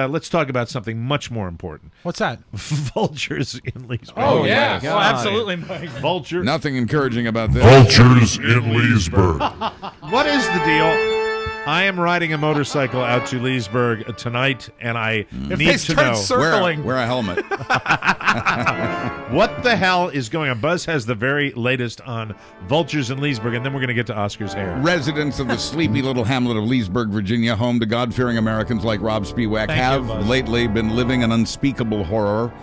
Let's talk about something much more important. What's that? Vultures in Leesburg. Oh, yeah. Oh, absolutely, Mike. Vultures. Nothing encouraging about this. Vultures in Leesburg. What is the deal? I am riding a motorcycle out to Leesburg tonight, and I If need they to start know circling. Wear a helmet. what the hell is going on. Buzz has the very latest on Vultures in Leesburg, and then we're going to get to Oscar's hair. Residents of the sleepy little hamlet of Leesburg, Virginia, home to God-fearing Americans like Rob Spiewak, have Buzz. lately been living an unspeakable horror.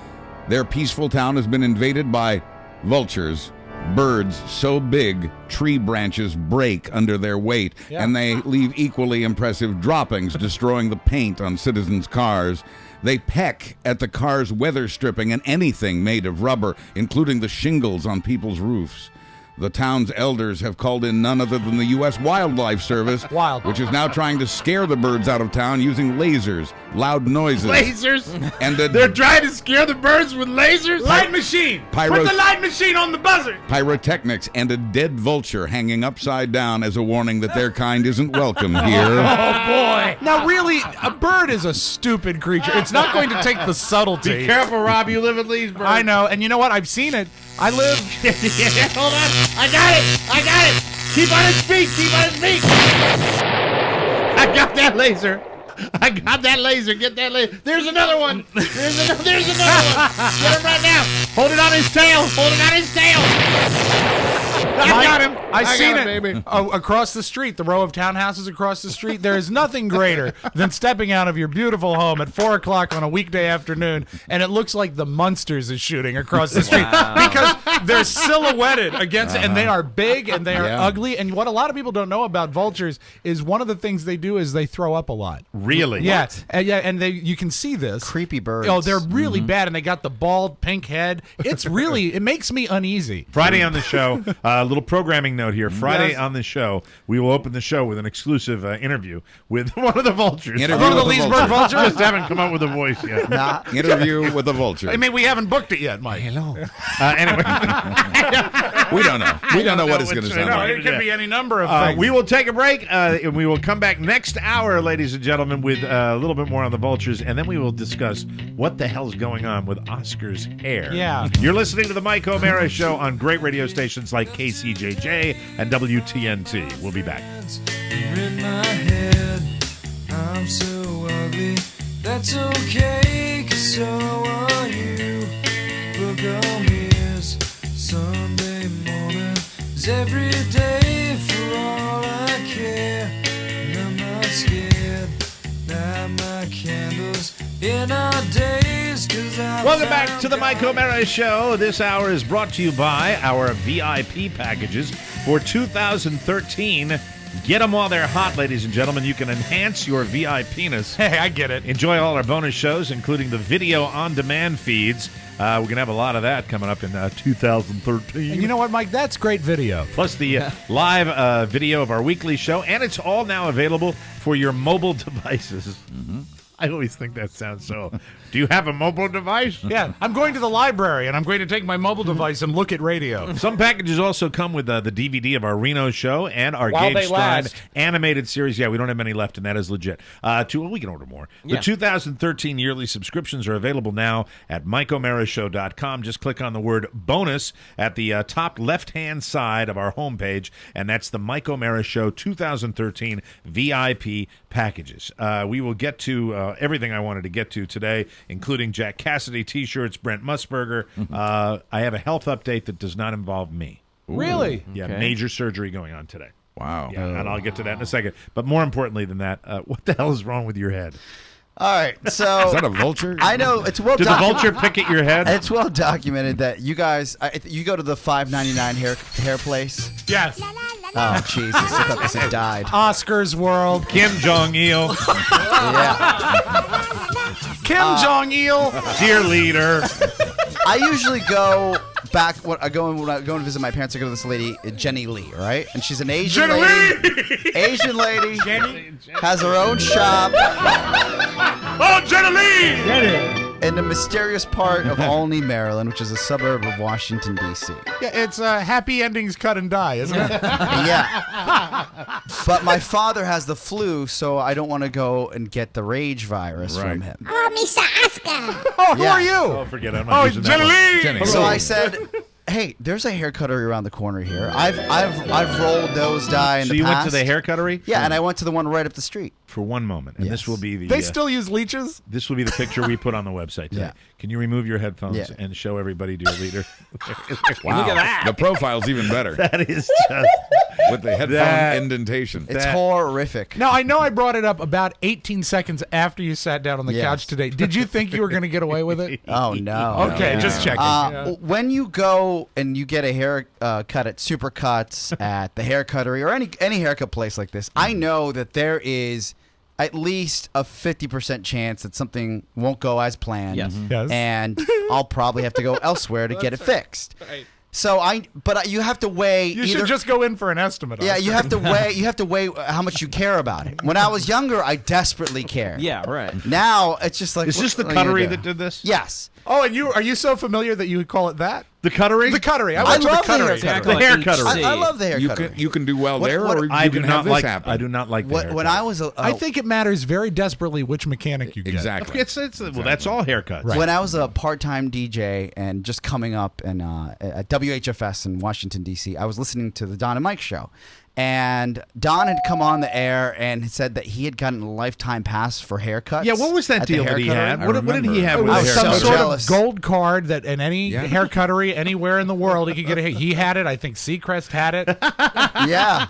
Their peaceful town has been invaded by vultures, birds so big tree branches break under their weight, and they leave equally impressive droppings, destroying the paint on citizens' cars. They peck at the car's weather stripping and anything made of rubber, including the shingles on people's roofs. The town's elders have called in none other than the U.S. Wildlife Service, which is now trying to scare the birds out of town using lasers, loud noises, Lasers? and They're trying to scare the birds with lasers? Light machine. Put the light machine on the buzzer. pyrotechnics, and a dead vulture hanging upside down as a warning that their kind isn't welcome here. Oh, boy. Now, really, a bird is a stupid creature. It's not going to take the subtlety. Be careful, Rob. You live in Leesburg. I know. And you know what? I've seen it. I live. Hold on. I got it. Keep on his feet. I got that laser. Get that laser. There's another one. There's another one. Get him right now. Hold it on his tail. I got him. I seen got it, baby. across the street, the row of townhouses across the street. There is nothing greater than stepping out of your beautiful home at 4 o'clock on a weekday afternoon, and it looks like the Munsters is shooting across the street because they're silhouetted against it, and they are big and they are ugly. And what a lot of people don't know about vultures is one of the things they do is they throw up a lot. Really? Yeah, and you can see this. Creepy birds. Oh, they're really bad, and they got the bald pink head. It's really, it makes me uneasy. Friday on the show, a little programming note here. Friday on the show, we will open the show with an exclusive interview with one of the vultures. Interview One of the with Leesburg vultures? Just haven't come up with a voice yet. Interview with the vulture. I mean, we haven't booked it yet, Mike. Anyway. We don't know. We don't know what it's going to which- sound No, like. it could be any number of things. We will take a break, and we will come back next hour, ladies and gentlemen, with a little bit more on the vultures, and then we will discuss what the hell's going on with Oscar's hair. Yeah. You're listening to the Mike O'Mara Show on great radio stations like KCJJ and WTNT. We'll be back. In my head, I'm so ugly. That's okay, 'cause so are you. Book on mirrors, Sunday morning is every day for all I care. And I'm not scared. Light my candles in our days, 'cause I Welcome back to the Mike O'Mara Show. This hour is brought to you by our VIP packages for 2013. Get them while they're hot, ladies and gentlemen. You can enhance your VIPness. Hey, I get it. Enjoy all our bonus shows, including the video on-demand feeds. We're going to have a lot of that coming up in 2013. And you know what, Mike? That's great video. Plus the live video of our weekly show, and it's all now available for your mobile devices. I always think that sounds so. Do you have a mobile device? Yeah, I'm going to the library, and I'm going to take my mobile device and look at radio. Some packages also come with the DVD of our Reno show and our While Gage they Stein last. animated series. Yeah, we don't have many left, and that is legit. We can order more. Yeah. The 2013 yearly subscriptions are available now at MikeO'MaraShow.com. Just click on the word bonus at the top left-hand side of our homepage, and that's the Mike O'Mara Show 2013 VIP packages. We will get to everything I wanted to get to today, including Jack Cassidy T-shirts, Brent Musburger. I have a health update that does not involve me. Really? Yeah, Okay. major surgery going on today. Wow. Yeah, and I'll get to that in a second. But more importantly than that, what the hell is wrong with your head? All right, so Is that a vulture? I know it's well Did the vulture pick at your head? It's well documented that you guys, you go to the $5.99 hair place. Yes. Oh Jesus! I thought this had died. Oscar's World. Kim Jong-il, Yeah, Kim Jong-il. dear leader. I usually go back when I go to visit my parents. I go to this lady, Jenny Lee, right? And she's an Asian Jenny lady. Asian lady. Has her own shop Oh, Jenny Lee. in the mysterious part of Olney, Maryland, which is a suburb of Washington D.C. Yeah, it's Happy Endings Cut and Die, isn't it? Yeah. But my father has the flu, so I don't want to go and get the rage virus from him. Oh, Mr. Oscar. Oh, who Yeah. are you? Oh, forget it. I'm not Oh, using that Jenny one. Lee. Jenny. So I said, "Hey, there's a hair cuttery around the corner here. I've rolled those die in So the you past." went to the hair cuttery? Yeah, and I went to the one right up the street. For one moment, and this Yes. will be the They still use leeches? this will be the picture we put on the website today. Yeah. Can you remove your headphones Yeah. and show everybody, dear leader? Wow. Look at that. The profile's even better That is just with the headphone That- indentation. It's horrific. Now, I know I brought it up about 18 seconds after you sat down on the Yes. couch today. Did you think you were going to get away with it? Oh no. Okay, no. just checking. When you go and you get a hair cut at Supercuts, at the hair cuttery, or any haircut place like this, I know that there is at least a 50% chance that something won't go as planned. Yes. Yes. And I'll probably have to go elsewhere to get it fixed. So you have to weigh. You should just go in for an estimate. Yeah, Oscar. you have to weigh. You have to weigh how much you care about it. When I was younger, I desperately cared. Yeah, right. Now it's just like. Is this the what are you cuttery gonna that do? did this? Yes. Oh, and are you so familiar that you would call it that? The cuttery? The cuttery. I I went to the love the hair cuttery. cuttery. The hair cuttery. I love the hair You cuttery. can do well What- there, what- or you I do can not have this like. happen. I do not like the hair When cuttery. I was I think it matters very desperately which mechanic you get. Exactly. It's well, that's all haircuts. Right. when I was a part-time DJ and just coming up and at WHFS in Washington D.C., I was listening to the Don and Mike show, and Don had come on the air and said that he had gotten a lifetime pass for haircuts. Yeah, what was that at the deal hair that he cuttery. had? I What did he remember. have It with I the was was hair some so cuttery? sort jealous. of gold card that in any Yeah. hair cuttery anywhere in the world he could get a hair. He had it. I think Seacrest had it. Yeah,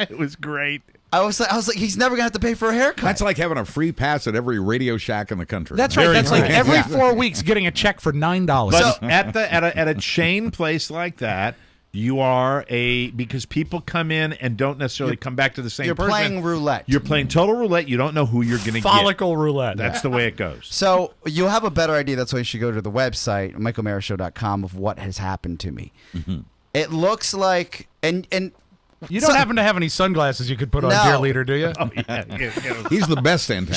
It was great. I was like, he's never gonna have to pay for a haircut. That's like having a free pass at every Radio Shack in the country. That's right. Very That's like nice. every Yeah. 4 weeks getting a check for $9. But at a chain place like that, you are because people come in and don't necessarily come back to the same You're person. playing roulette. You're playing total roulette. You don't know who you're going to get. Follicle roulette. That's the way it goes. So you'll have a better idea. That's why you should go to the website, MikeO'MaraShow.com, of what has happened to me. It looks like, and You don't happen to have any sunglasses you could put on, No. dear leader, do you? Oh, yeah. He's the best Santana.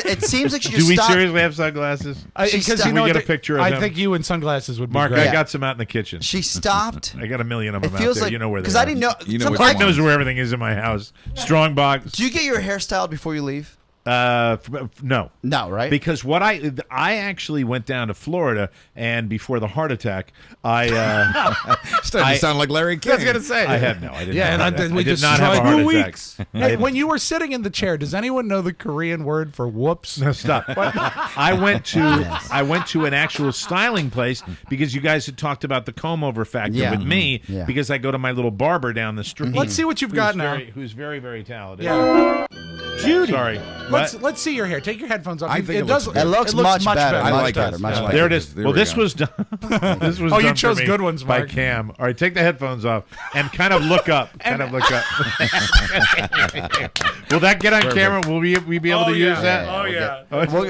It seems like she just Do we stopped. seriously have sunglasses? Because Can we get a picture of I them? think you in sunglasses would be Mark, great. I got some out in the kitchen. She stopped. I got a million of It them out feels there. like You know where they are. because I didn't know. You know some- which Mark one. knows where everything is in my house. Strong box. Do you get your hair styled before you leave? No. No, right? Because what I actually went down to Florida, and before the heart attack, I Starting to sound like Larry King. I was gonna say. I had no. I didn't. Yeah, have and that. we I did not have a destroyed heart 2 attack. weeks. Hey, when you were sitting in the chair, does anyone know the Korean word for whoops? No, stop. I went to an actual styling place because you guys had talked about the comb over factor Yeah. with me Yeah. because I go to my little barber down the street. Let's see what you've got now. Who's very, very talented. Yeah. Judy. Sorry. Let's see your hair. Take your headphones off. I think it looks good. It looks much better. I Much like better. it. Much I better. like There it is. There Well, we this go. was done. This was Oh, you done for chose me good ones, by Mark. Cam. All right, take the headphones off and kind of look up. Will that get on camera? Will we be able to use that? Oh yeah.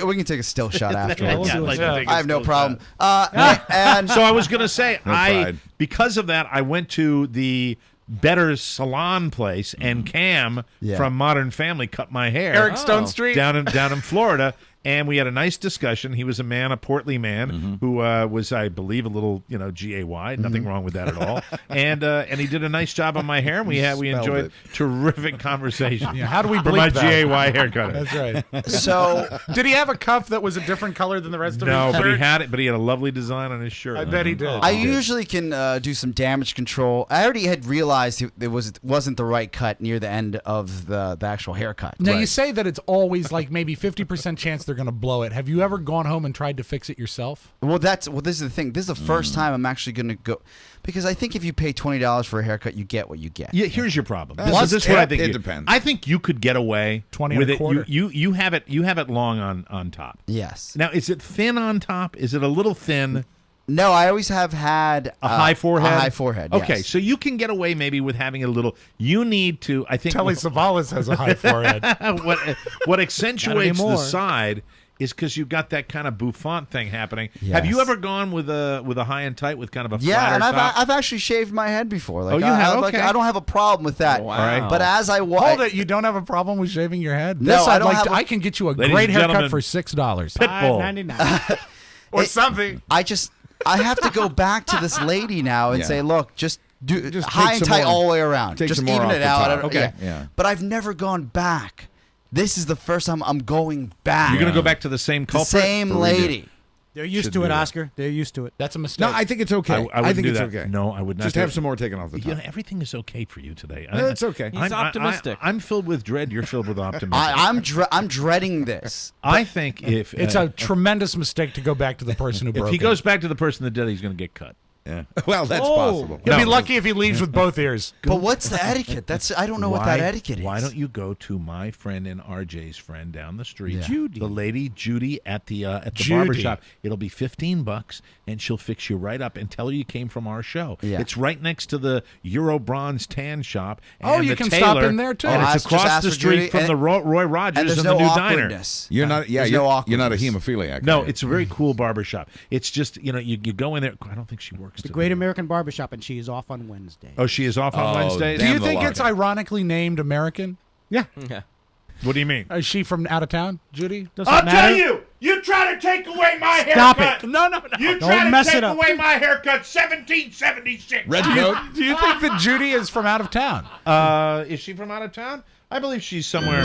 We can take a still shot afterwards. Yeah, I'd like to take a I have no still problem. shot. And So I was going to say, pride. because of that, I went to the better salon place, and Cam Yeah. from Modern Family cut my hair. Eric Stone Street. down in Florida. And we had a nice discussion. He was a portly man who was, I believe, a little, GAY. Nothing wrong with that at all. And he did a nice job on my hair. And we enjoyed it. terrific conversation. Yeah, how do we for my bleep that? GAY haircut? That's right. so Did he have a cuff that was a different color than the rest of No, his but he shirt? had it. But he had a lovely design on his shirt. I bet he did. I usually can do some damage control. I already had realized it wasn't the right cut near the end of the actual haircut. Now you say that it's always like maybe 50% chance they're going to blow it. Have you ever gone home and tried to fix it yourself? Well, this is the thing. This is the first time I'm actually going to go, because I think if you pay $20 for a haircut, you get what you get. Yeah, here's your problem. Plus, This is what I think. it depends. I think you could get away 20 with and a it. quarter. You have it long on top. Yes. Now, is it thin on top? Is it a little thin? No, I always have had A high forehead? A high forehead. Okay, yes. so you can get away maybe with having a little. You need to, I think. Telly Savalas has a high forehead. what accentuates the anymore. side is because you've got that kind of bouffant thing happening. Yes. Have you ever gone with a high and tight with kind of a Yeah, flatter and top? I've actually shaved my head before. Like, Oh, you have? Like, Okay. I don't have a problem with that. Wow. All right. But as I Hold it, you don't have a problem with shaving your head? No, This I I'd don't like have to, a- I can get you a Ladies great and haircut gentlemen, for $6. Pitbull. $5.99. Or something. I have to go back to this lady now and Yeah. say, look, just do Just high take and some tight more- all the way around. take Just some more even off it the out. top. I don't- Okay. Yeah. But I've never gone back. This is the first time I'm going back. You're going to go back to the same The culprit? same lady. They're used Should to do it, that. Oscar. They're used to it. That's a mistake. No, I think it's okay. I wouldn't think do it's that. okay. No, I would not. Just do have it. some more taken off the top. Everything is okay for you today. It's okay. He's optimistic. I'm filled with dread. You're filled with optimism. I'm dreading this. I think if It's a tremendous mistake to go back to the person who if broke he it. goes back to the person that did it, he's going to get cut. Yeah. Well, that's Oh. possible. He'll be No. lucky if he leaves with both ears. But what's the etiquette? I don't know what that etiquette is. Why don't you go to my friend and RJ's friend down the street, Yeah. Judy. the lady Judy at the Judy. barbershop? It'll be $15, and she'll fix you right up and tell you came from our show. Yeah. It's right next to the Euro Bronze Tan Shop. And Oh, you the can tailor, stop in there, too. And Oh, it's just across ask the for street Judy, from and- the Roy Rogers And there's and no the new diner. awkwardness. You're not. Yeah, There's you're, no you're not a awkwardness. hemophiliac. No, are you? it's a very cool barbershop. It's just, you go in there. I don't think she works The today. Great American Barbershop, and she is off on Wednesday. Oh, she is off on Oh, Wednesdays? Do you Damn the think luck. it's ironically named American? Yeah. Yeah. What do you mean? Is she from out of town, Judy? Doesn't matter. you try to take away my Stop haircut. it. No, no, no. You Don't try to mess take it up. away my haircut, 1776. Red coat. Do you think that Judy is from out of town? Is she from out of town? I believe she's somewhere.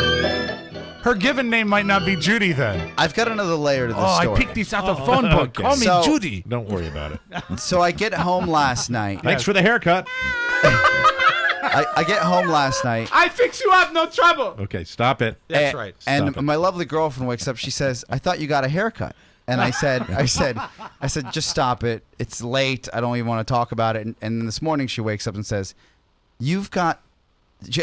Her given name might not be Judy then. I've got another layer to this Oh, story. I picked these out the phone book. okay. Call me So- Judy. Don't worry about it. So I get home last night. Thanks for the haircut. I get home last night. I fix you up, no trouble. Okay, stop it. That's and, right. And Stop it. my lovely girlfriend wakes up. She says, "I thought you got a haircut." And I said, just stop it. It's late. I don't even want to talk about it. And then this morning she wakes up and says, "You've got,"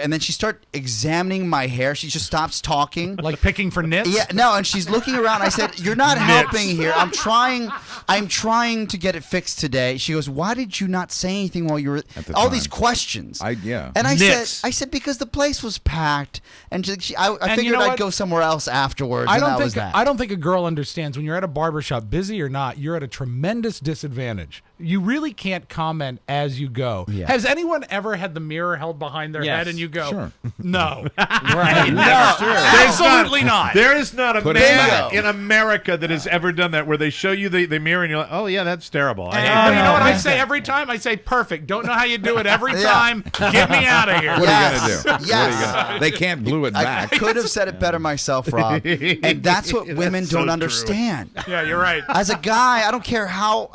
and then she starts examining my hair. She just stops talking. Like picking for nits? Yeah, no, and she's looking around. I said, "You're not helping here. I'm trying to get it fixed today." She goes, "Why did you not say anything while you were At the all time. these questions?" Yeah. And I Nits. said, because the place was packed, and I And figured you know I'd what? go somewhere else afterwards. I and don't that think was that. I don't think a girl understands when you're at a barbershop, busy or not, you're at a tremendous disadvantage. you really can't comment as you go. Yeah. Has anyone ever had the mirror held behind their Yes. head and you go, Sure. no. Right. That's true. Absolutely not. There is not a Put it man back. in America that has ever done that, where they show you the mirror and you're like, oh yeah, that's terrible. I hate You that. know what I say every time? I say, perfect. Don't know how you do it every time. Get me out of here. What are you going to do? What are Yes. you gonna, they can't glue it I back. could have said it better myself, Rob. And that's what women so don't true. understand. Yeah, you're right. As a guy, I don't care how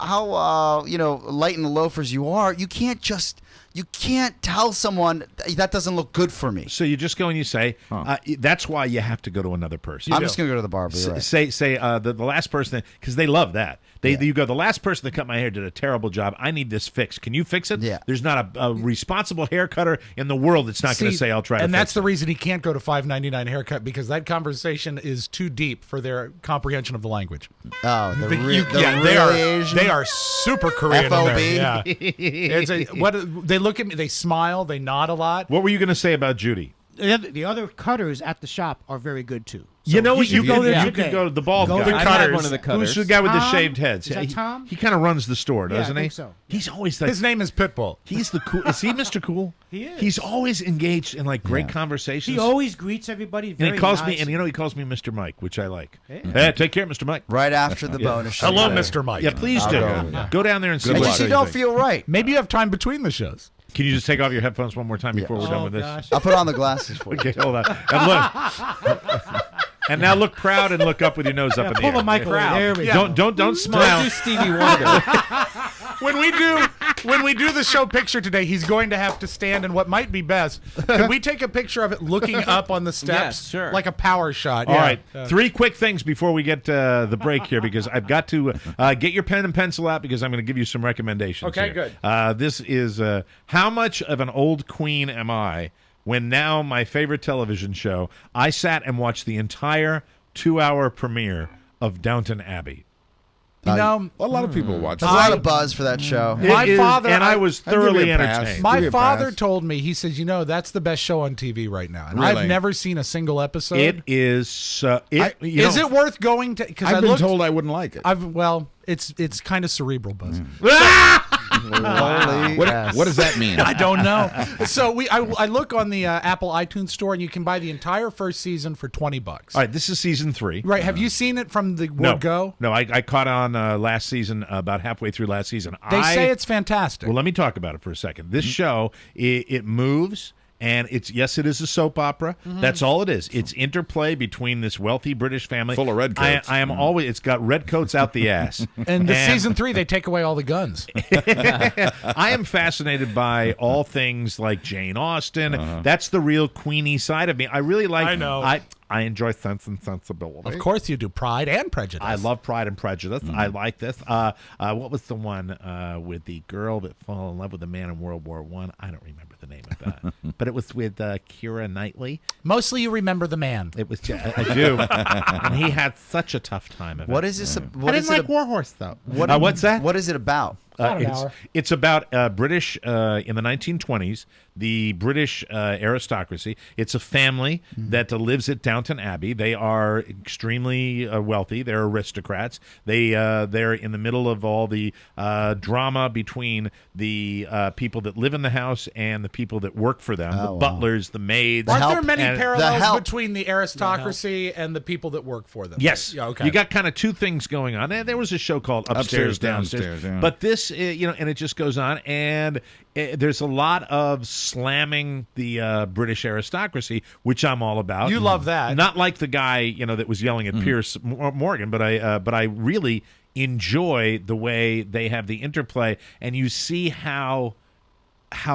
light in the loafers you are. You can't tell someone that doesn't look good for me. So you just go and you say, that's why you have to go to another person. I'm just gonna go to the barber. You're right. Say the last person, because they love that. You go, the last person that cut my hair did a terrible job. I need this fixed. Can you fix it? Yeah. There's not a responsible hair cutter in the world that's not going to say, I'll try to and fix that's it. the reason he can't go to $5.99 haircut, because that conversation is too deep for their comprehension of the language. Oh, the They are super Korean. FOB. In there. Yeah. They look at me, they smile, they nod a lot. What were you going to say about Judy? The other cutters at the shop are very good too. You know what? You go there could today. go to the bald Go guy. to the I've had one of the cutters. Who's the guy with the Tom? shaved heads? Is that Tom? He kind of runs the store, Yeah, doesn't I he? think so. He's always like, His name is Pitbull. he's the cool. Is he Mr. Cool? He is. He's always engaged in like great conversations. He always greets everybody. and Very he calls nice. me, and he calls me Mr. Mike, which I like. Hey. Hey, take care, Mr. Mike. Right after the bonus show. Hello, today. Mr. Mike. Yeah, please do. Go down there and see I what just you don't think. feel right. Maybe you have time between the shows. Can you just take off your headphones one more time before we're done Oh, with this? gosh. I'll put on the glasses for you. Okay, hold on. And look. And now look proud and look up with your nose up in the Pull air. the mic away. There we go. Don't smile. Don't do Stevie Wonder. When we do the show picture today, he's going to have to stand in what might be best. Could we take a picture of it looking up on the steps? Yes, sure. Like a power shot. All Yeah. right, 3 quick things before we get the break here, because I've got to get your pen and pencil out, because I'm going to give you some recommendations. Okay, here. good. This is how much of an old queen am I? When now my favorite television show, I sat and watched the entire 2-hour premiere of Downton Abbey. You know, A lot of people watch. There's a lot of buzz for that show. My father- I was I'll give thoroughly you a pass. entertained. my Give you a father pass. told me, he says, that's the best show on TV right now. And Really? I've never seen a single episode. It is. Is it worth going to? Because I've been told I wouldn't like it. It's kind of cerebral, Buzz. Holy yes. What does that mean? I don't know. So I look on the Apple iTunes store, and you can buy the entire first season for $20. All right, this is season 3. Right? Have you seen it from the No, word go? no. I caught on last season, about halfway through last season. They say it's fantastic. Well, let me talk about it for a second. This show, it moves. And it is a soap opera. That's all it is. It's interplay between this wealthy British family. Full of red coats. I am always. It's got red coats out the ass. and the season 3, they take away all the guns. I am fascinated by all things like Jane Austen. That's the real Queenie side of me. I really like. I know. I enjoy Sense and Sensibility. Of course you do. Pride and Prejudice. I love Pride and Prejudice. I like this. What was the one with the girl that fell in love with a man in World War I? I don't remember the name of that, but it was with Keira Knightley. Mostly you remember the man. It was. I do, and he had such a tough time of it. What is this? I didn't like Warhorse though. What's that? What is it about? It's about British in the 1920s, the British aristocracy. It's a family that lives at Downton Abbey. They are extremely wealthy. They're aristocrats. They're in the middle of all the drama between the people that live in the house and the people that work for them, the butlers, the maids. Aren't there many and- parallels between the aristocracy and the people that work for them? Yes. Yeah, okay. You got kind of two things going on. There was a show called Upstairs, Downstairs. yeah. But this, and it just goes on. And there's a lot of slamming the British aristocracy, which I'm all about. You love that. Not like the guy, that was yelling at Piers Morgan, but I really enjoy the way they have the interplay, and you see how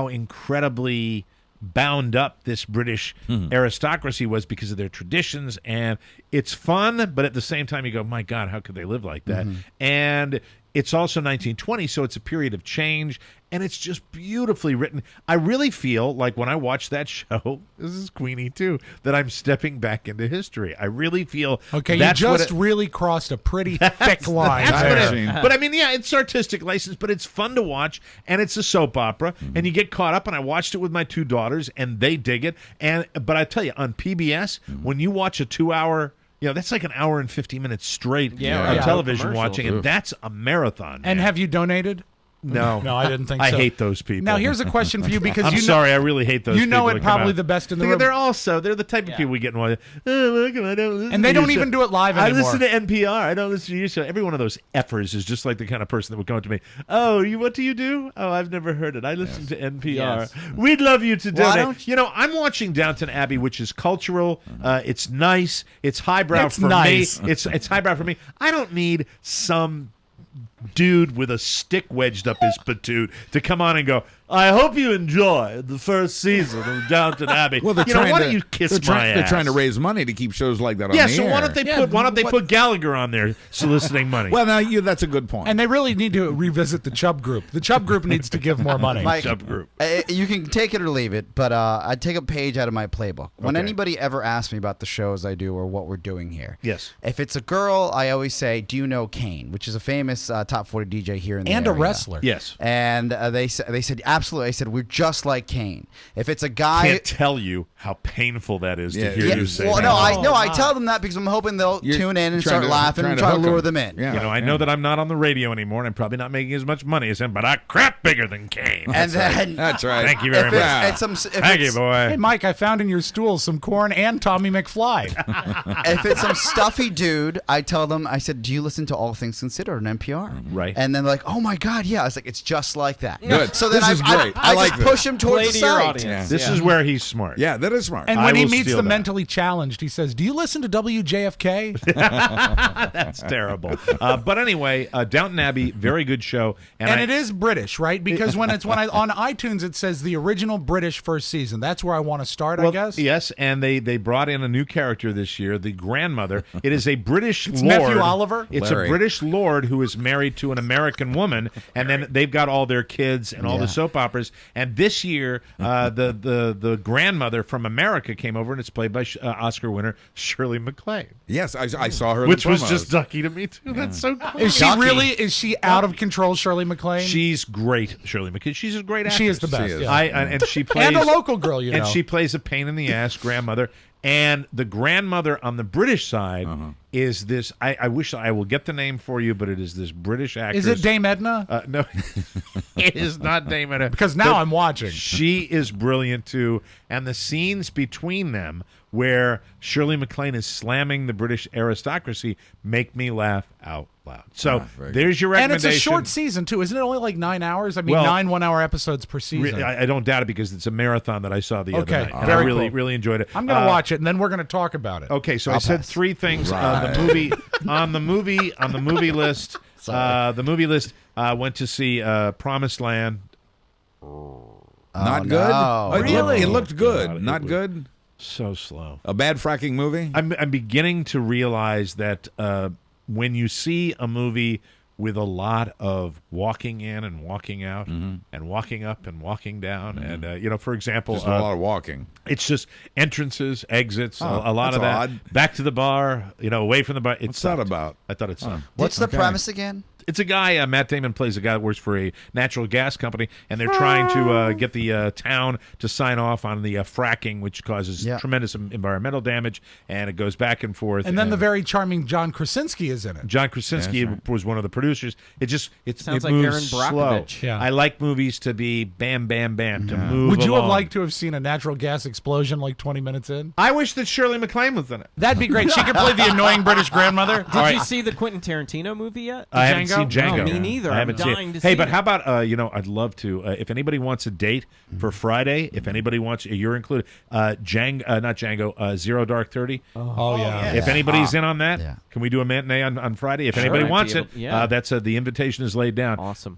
incredibly bound up this British aristocracy was because of their traditions, and it's fun, but at the same time you go, my God, how could they live like that? And it's also 1920, so it's a period of change, and it's just beautifully written. I really feel like when I watch that show, this is Queenie too, that I'm stepping back into history. I really feel Okay, that's you what just it- really crossed a pretty thick line. that's what there. but I mean, yeah, it's artistic license, but it's fun to watch, and it's a soap opera, and you get caught up. And I watched it with my two daughters, and they dig it. But I tell you, on PBS, when you watch a 2-hour, that's like an hour and 50 minutes straight Yeah, of right. television Commercial. watching, and that's a marathon. And man. have you donated? No, No, I didn't think I so. hate those people. Now, here's a question for you because I'm you sorry, I really hate those. You know people it that come probably out. the best in the room. They're the type of people we get in. Oh, look, I don't listen And to they don't your even show. do it live anymore. I listen to NPR. I don't listen to your show. Every one of those effers is just like the kind of person that would come up to me. Oh, what do you do? Oh, I've never heard it. I listen to NPR. Yes. We'd love you to Why donate. don't You know, I'm watching Downton Abbey, which is cultural. It's nice. It's highbrow It's for nice. me. It's highbrow for me. I don't need some dude with a stick wedged up his patoot to come on and go, I hope you enjoy the first season of Downton Abbey. Well, they're you know, trying why to, don't you kiss they're my ass? They're trying to raise money to keep shows like that on Yeah, the so air. why don't they put Gallagher on there soliciting money? Well, now that's a good point. And they really need to revisit the Chubb Group. The Chubb Group needs to give more money. Mike, Chubb Group. You can take it or leave it, but I take a page out of my playbook. When Okay. anybody ever asks me about the shows I do or what we're doing here, Yes. if it's a girl, I always say, "Do you know Kane?" Which is a famous top 40 DJ here in the And a area. wrestler. Yes. And they said absolutely. I said we're just like Kane. If it's a guy, Can't tell you how painful that is to hear yeah, you say well, that. I tell them that because I'm hoping they'll You're tune in and trying start to- laughing trying and to try to hook lure 'em. them in. Yeah. You know, I know that I'm not on the radio anymore, and I'm probably not making as much money as him, but I crap bigger than Kane. And then That's right. Thank you very if much. it's, if Thank you, it's- boy. Hey, Mike, I found in your stool some corn and Tommy McFly. if it's some stuffy dude, I tell them, I said, "Do you listen to All Things Considered on NPR?" Right. And then they're like, "Oh my God, yeah." I was like, "It's just like that." Good. So then This is great. I I like just this. push him towards Play the to your site. audience. This is where he's smart. Yeah, that is smart. And I when he will meets steal the that. mentally challenged, he says, "Do you listen to WJFK?" That's terrible. But anyway, Downton Abbey, very good show. And it is British, right? Because when on iTunes it says the original British first season. That's where I want to start, I guess. Yes, and they brought in a new character this year, the grandmother. It is a British It's lord. Nephew Oliver? It's Larry. a British lord who is married to an American woman, and then they've got all their kids and all the soap operas. And this year, the grandmother from America came over, and it's played by Oscar winner Shirley MacLaine, Yes, I saw her. in which the was promos. just ducky to me too. That's so cool. Is she out of control, Shirley MacLaine? She's great, Shirley MacLaine. She's a great actress. She is the best. is. yeah. And she plays and a local girl, you know. and she plays a pain in the ass grandmother. And the grandmother on the British side is this. I wish I will get the name for you, but it is this British actress. Is it Dame Edna? No, it is not Dame Edna. Because now But I'm watching. She is brilliant too, and the scenes between them where Shirley MacLaine is slamming the British aristocracy make me laugh out loud. So there's your And recommendation. it's a short season too, isn't it? Only like 9 hours. I mean, Well, 9 1-hour episodes per season. I don't doubt it because it's a marathon that I saw the other night. And I very really, cool. really enjoyed it. I'm gonna watch it, and then we're gonna talk about it. Okay, so I said three things. The movie on the movie list. The movie list went to see Promised Land. Not good. no. It looked good. God, Not it was- good. So slow. A bad fracking movie. I'm beginning to realize that when you see a movie with a lot of walking in and walking out and walking up and walking down, and for example, Just a lot of walking. it's just entrances, exits, Oh, a lot of that's that. odd. Back to the bar, away from the bar. What's that about? I thought it sucked. What's the premise again? It's a guy, Matt Damon plays a guy that works for a natural gas company, and they're trying to get the town to sign off on the fracking, which causes tremendous environmental damage, and it goes back and forth. And then the very charming John Krasinski is in it. John Krasinski was one of the producers. It Sounds like moves Aaron slow. Brockovich. Yeah. I like movies to be bam, bam, bam, to move Would you have along. liked to have seen a natural gas explosion like 20 minutes in? I wish that Shirley MacLaine was in it. That'd be great. She could play the annoying British grandmother. Did you see the Quentin Tarantino movie yet? I haven't seen Django. No, me neither. I haven't I'm seen dying it. to Hey, see but it. how about I'd love to. If anybody wants a date for Friday, if anybody wants, you're included. Not Django. Zero Dark 30. Oh, yeah. If anybody's in on that, Yeah. can we do a matinee on Friday? If Sure. anybody Might wants be it, able- yeah. that's the invitation is laid down. Awesome.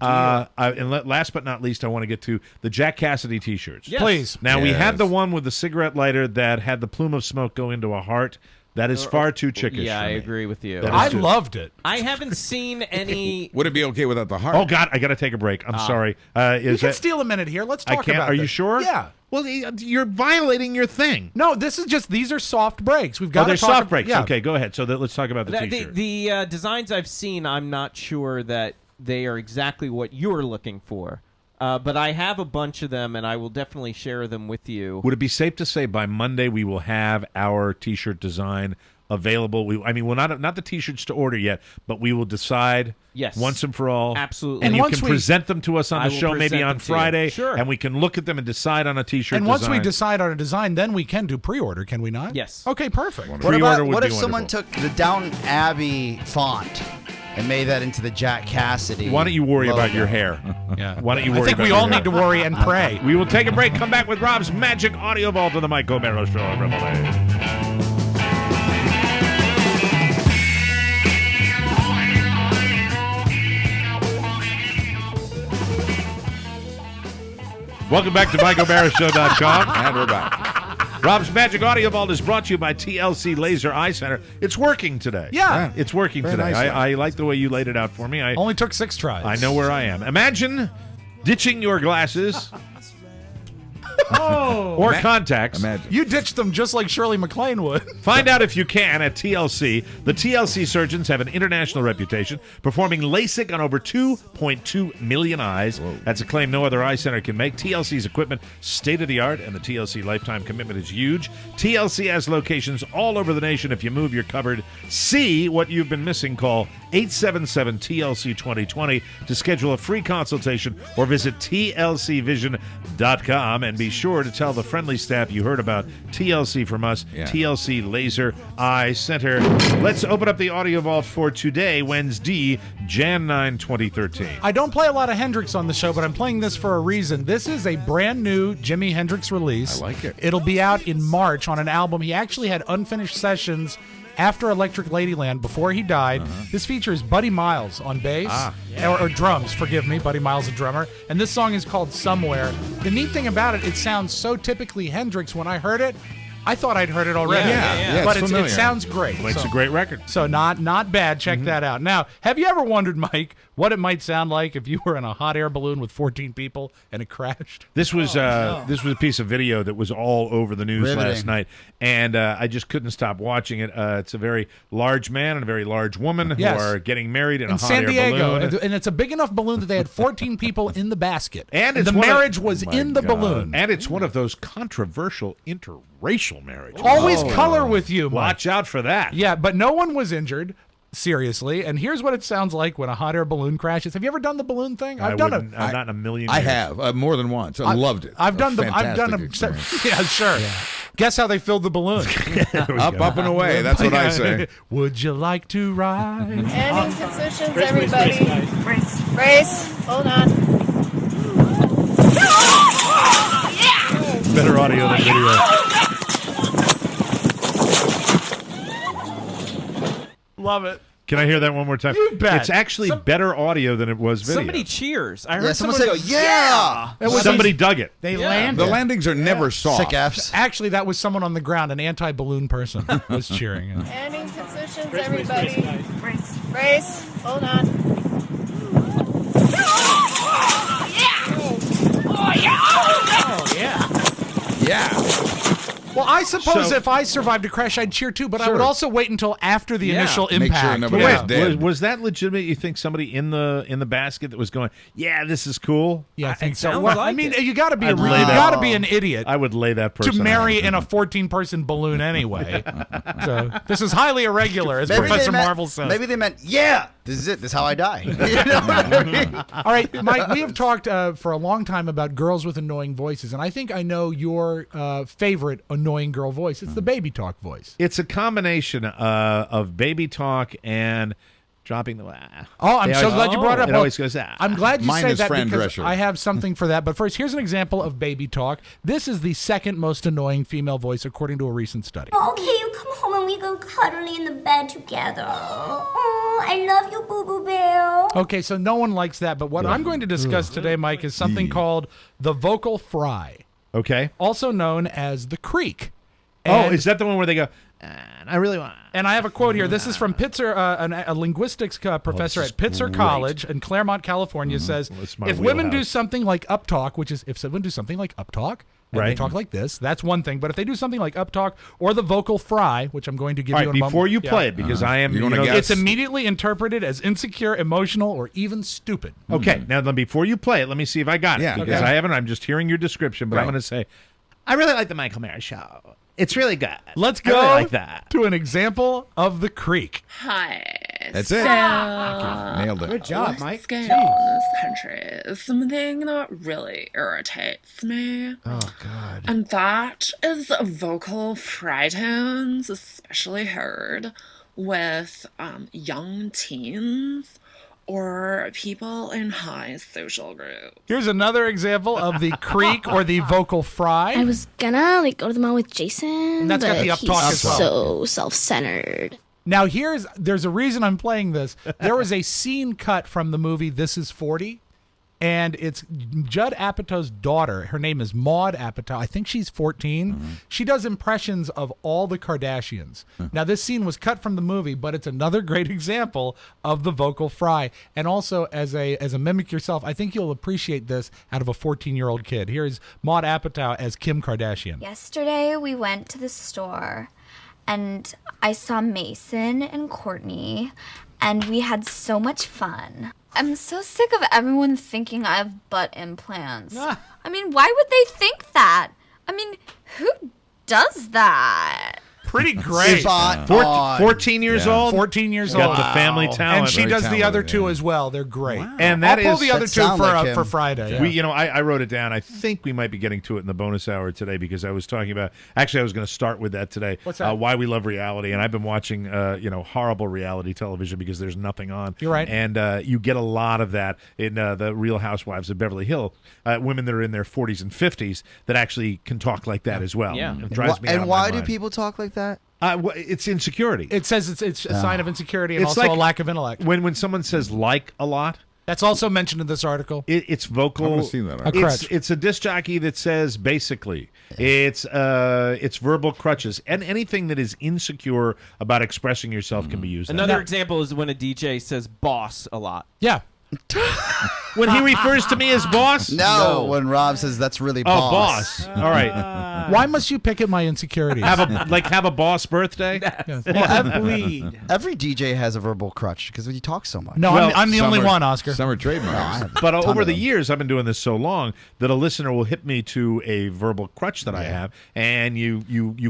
And last but not least, I want to get to the Jack Cassidy T-shirts. Yes. Please. Now we had Yes. the one with the cigarette lighter that had the plume of smoke go into a heart. That is far too chickish. Yeah, for I me. agree with you. That I is too- loved it. I haven't seen any. Would it be okay without the heart? Oh God, I got to take a break. I'm sorry. You Is can that? steal a minute here. Let's I talk can't. about Are you this. sure? Yeah. Well, you're violating your thing. No, this is just, these are soft breaks. We've Oh, got to they're talk soft breaks. Yeah. Okay, go ahead. So let's talk about the T-shirt. The designs I've seen, I'm not sure that they are exactly what you're looking for. But I have a bunch of them, and I will definitely share them with you. Would it be safe to say by Monday we will have our T-shirt design available. We're not the T-shirts to order yet, but we will decide once and for all. Absolutely. And you can present them to us on the show maybe on Friday, sure. and we can look at them and decide on a T-shirt. And once we decide on a design, then we can do pre-order, can we not? Yes. Okay, perfect. What if someone took the Downton Abbey font and made that into the Jack Cassidy? Why don't you worry logo? about your hair? Yeah. Why don't you worry? I think about we your all hair? need to worry and pray. We will take a break. Come back with Rob's Magic Audio Vault on the Mike O'Mara Show on Rebel A. Welcome back to MikeO'MaraShow.com. And we're back. Rob's Magic Audio Vault is brought to you by TLC Laser Eye Center. It's working today. Yeah. It's working Very today. nicely. I like the way you laid it out for me. Only took 6 tries. I know where I am. Imagine ditching your glasses or contacts. Imagine. You ditched them just like Shirley MacLaine would. Find out if you can at TLC. The TLC surgeons have an international reputation, performing LASIK on over 2.2 million eyes. Whoa. That's a claim no other eye center can make. TLC's equipment, state-of-the-art, and the TLC lifetime commitment is huge. TLC has locations all over the nation. If you move, you're covered. See what you've been missing. Call 877-TLC-2020 to schedule a free consultation or visit tlcvision.com and be sure to tell the friendly staff you heard about TLC from us, TLC Laser Eye Center. Let's open up the audio vault for today, Wednesday, Jan 9, 2013. I don't play a lot of Hendrix on the show, but I'm playing this for a reason. This is a brand new Jimi Hendrix release. I like it. It'll be out in March on an album. He actually had unfinished sessions after Electric Ladyland, before he died. This features Buddy Miles on bass, or drums, forgive me. Buddy Miles, a drummer. And this song is called Somewhere. The neat thing about it, it sounds so typically Hendrix. When I heard it, I thought I'd heard it already. Yeah, but it's it sounds great. Well, it's a great record. So not bad. Check that out. Now, have you ever wondered, Mike, what it might sound like if you were in a hot air balloon with 14 people and it crashed? This was this was a piece of video that was all over the news last night, and I just couldn't stop watching it. It's a very large man and a very large woman who are getting married in a hot San air Diego, balloon. and it's a big enough balloon that they had 14 people in the basket, And it's the one of- marriage was in the balloon. And it's one of those controversial interracial marriages. Always color with you, Mike. Watch out for that. Yeah, but no one was injured. Seriously, and here's what it sounds like when a hot air balloon crashes. Have you ever done the balloon thing? I've done it. Not in a million years. I have more than once. I loved it. I've done them. yeah, sure. Guess how they filled the balloon? Up and away. That's what I say. Would you like to ride? And in positions, everybody. Brace. Hold on. Better audio than video. Love it. Can I hear that one more time? You bet. It's actually better audio than it was video. Somebody cheers. I heard Yeah, someone say, yeah! Somebody dug it. They landed. The landings are never soft. Sick F's. Actually, that was someone on the ground, an anti-balloon person was cheering. And in positions, everybody. Brace. Hold on. Yeah. Well, I suppose So- if I survived a crash, I'd cheer too, but I Sure. would also wait until after the initial Make sure impact. nobody Wait, else dead. was that legitimate? You think somebody in the basket that was going, yeah, this is cool? Yeah, I think so. sounds Well, I like mean, it. you got to be I'd lay that- be an idiot I would lay that person to marry out. in a 14-person balloon anyway. So this is highly irregular, as Professor Marvel says. Maybe they meant, yeah, this is it. This is how I die. You know what I mean? All right, Mike, we have talked for a long time about girls with annoying voices, and I think I know your favorite annoying girl voice. It's the baby talk voice. It's a combination of baby talk and dropping the. Oh, I'm so glad you brought it up. It always goes. I'm glad you Mine say is that Fran because Drescher. I have something for that. But first, here's an example of baby talk. This is the second most annoying female voice, according to a recent study. Okay, you come home and we go cuddly in the bed together. Oh, I love you, Boo Boo Bear. Okay, so no one likes that. But what I'm going to discuss today, Mike, is something called the vocal fry, Okay. also known as the creak. Oh, And- is that the one where they go? I really want. And I have a quote here. This is from Pitzer, a linguistics professor this at is Pitzer great. College in Claremont, California, says Well, it's my if women do wheelhouse. something like uptalk, which is if women do something like uptalk, and they Right. talk like this, that's one thing. But if they do something like uptalk or the vocal fry, which I'm going to give All you right, in a before moment. you play it, because I am. You wanna know, guess? It's immediately interpreted as insecure, emotional, or even stupid. Okay, now then before you play it, let me see if I got it. Yeah, because okay. I haven't. I'm just hearing your description, but I'm Right. going to say, I really like the Michael Mara show. It's really good. Let's I go really like that. to an example of the creek. Hi. That's it. Nailed it. Good job, Mike. What's going on in this country is something that really irritates me. Oh, God. And that is vocal fry tones, especially heard with young teens or people in high social groups. Here's another example of the creek or the vocal fry. I was gonna go to the mall with Jason, And that's got but the up he's talk as well. so self-centered. Now there's a reason I'm playing this. There was a scene cut from the movie This Is 40, and it's Judd Apatow's daughter. Her name is Maude Apatow. I think she's 14. Mm-hmm. She does impressions of all the Kardashians. Now this scene was cut from the movie, but it's another great example of the vocal fry. And also as a mimic yourself, I think you'll appreciate this out of a 14-year-old kid. Here's Maude Apatow as Kim Kardashian. Yesterday we went to the store and I saw Mason and Courtney and we had so much fun. I'm so sick of everyone thinking I have butt implants. I mean, why would they think that? I mean, who does that? Pretty great. 14 years old? 14 years Got old. the family talent. And she Very does the talented, other two as well. They're great. And that I'll pull is- the other that two sound like him. for Friday. Yeah. We, I wrote it down. I think we might be getting to it in the bonus hour today because I was talking about. Actually, I was going to start with that today. What's that? Why we love reality, and I've been watching, horrible reality television because there's nothing on. You're right. And you get a lot of that in the Real Housewives of Beverly Hills. Women that are in their 40s and 50s that actually can talk like that as well. Yeah. It drives me out And of why my do mind. people talk like that? It's insecurity. It says it's a sign of insecurity and It's also like a lack of intellect. When someone says like a lot. That's also mentioned in this article. It's vocal. I haven't seen that article. It's a disc jockey that says basically. It's verbal crutches and anything that is insecure about expressing yourself can be used. Another example is when a DJ says boss a lot. Yeah. When he refers to me as boss? No, when Rob says that's really boss. All right. Why must you pick at my insecurities? Have a boss birthday? Every DJ has a verbal crutch because you talk so much. No, I'm the only one, Oscar. Some are trademarks. But ton over of the them. years, I've been doing this so long that a listener will hit me to a verbal crutch that I have, and you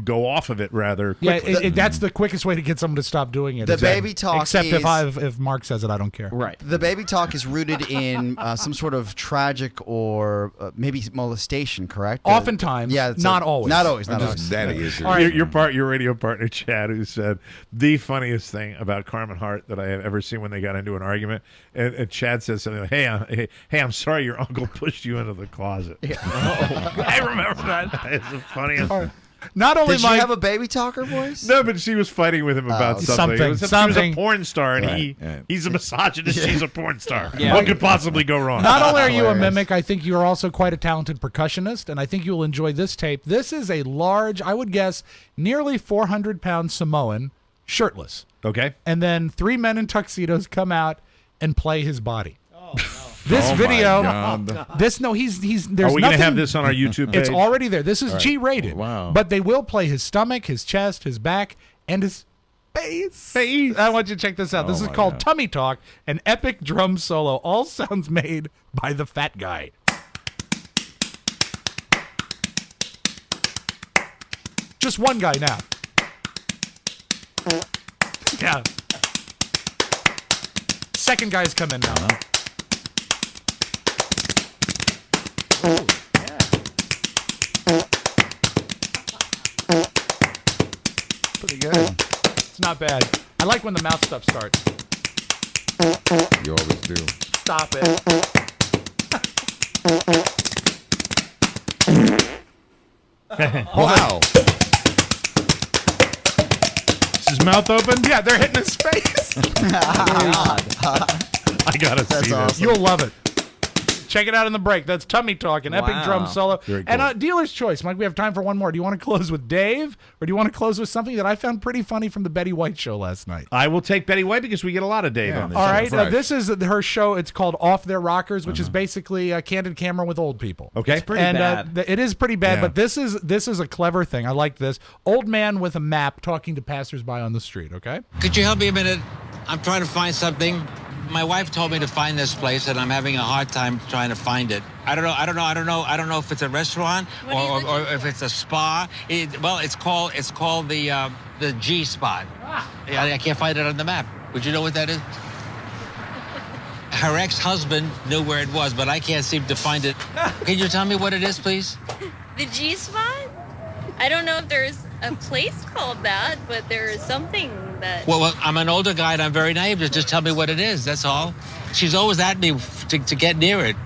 go off of it rather quickly. Yeah, that's the quickest way to get someone to stop doing it. The is baby talk Except is- if Mark says it, I don't care. Right. The baby talk is rooted in some sort of tragic or maybe molestation, correct? Oftentimes, yeah, it's not always. Not always. Or Not just always. daddy issues. All right. Your radio partner Chad, who said the funniest thing about Carmen Hart that I have ever seen when they got into an argument, and Chad said something like, "Hey, I'm sorry your uncle pushed you into the closet." I remember that. It's the funniest. Not only Did she have a baby talker voice? No, but she was fighting with him about something. She was a porn star, and he's a misogynist. She's a porn star. Yeah. What could possibly go wrong? Not only are you a mimic, I think you're also quite a talented percussionist, and I think you'll enjoy this tape. This is a large, I would guess, nearly 400-pound Samoan, shirtless. Okay. And then 3 men in tuxedos come out and play his body. This Oh, my video, God. there's there's Are we going to have this on our YouTube page? It's already there. This is Right. G-rated. Wow. But they will play his stomach, his chest, his back, and his face. I want you to check this out. This Oh is my called God. Tummy Talk, an epic drum solo. All sounds made by the fat guy. Just one guy now. Yeah. Second guy's come in now. Pretty good. It's not bad. I like when the mouth stuff starts. You always do. Stop it. Wow. Is his mouth open? Yeah, they're hitting his face. I gotta see this. awesome. You'll love it. Check it out in the break. That's Tummy Talk, an epic drum solo. Very And cool. dealer's choice. Mike, we have time for one more. Do you want to close with Dave, or do you want to close with something that I found pretty funny from the Betty White show last night? I will take Betty White because we get a lot of Dave on this. All show. right, fresh. this is her show. It's called Off Their Rockers, which is basically a candid camera with old people. Okay. It's pretty bad. It is pretty bad, Yeah. but this is a clever thing. I like this. Old man with a map talking to passersby on the street. Okay. Could you help me a minute? I'm trying to find something. My wife told me to find this place, and I'm having a hard time trying to find it. I don't know if it's a restaurant or if it's a spa. It's called the G spot. I can't find it on the map. Would you know what that is? Her ex-husband knew where it was, but I can't seem to find it. Can you tell me what it is, please? The G spot? I don't know if there's a place called that, but there is something that... Well, I'm an older guy and I'm very naive. Just tell me what it is, that's all. She's always at me to get near it.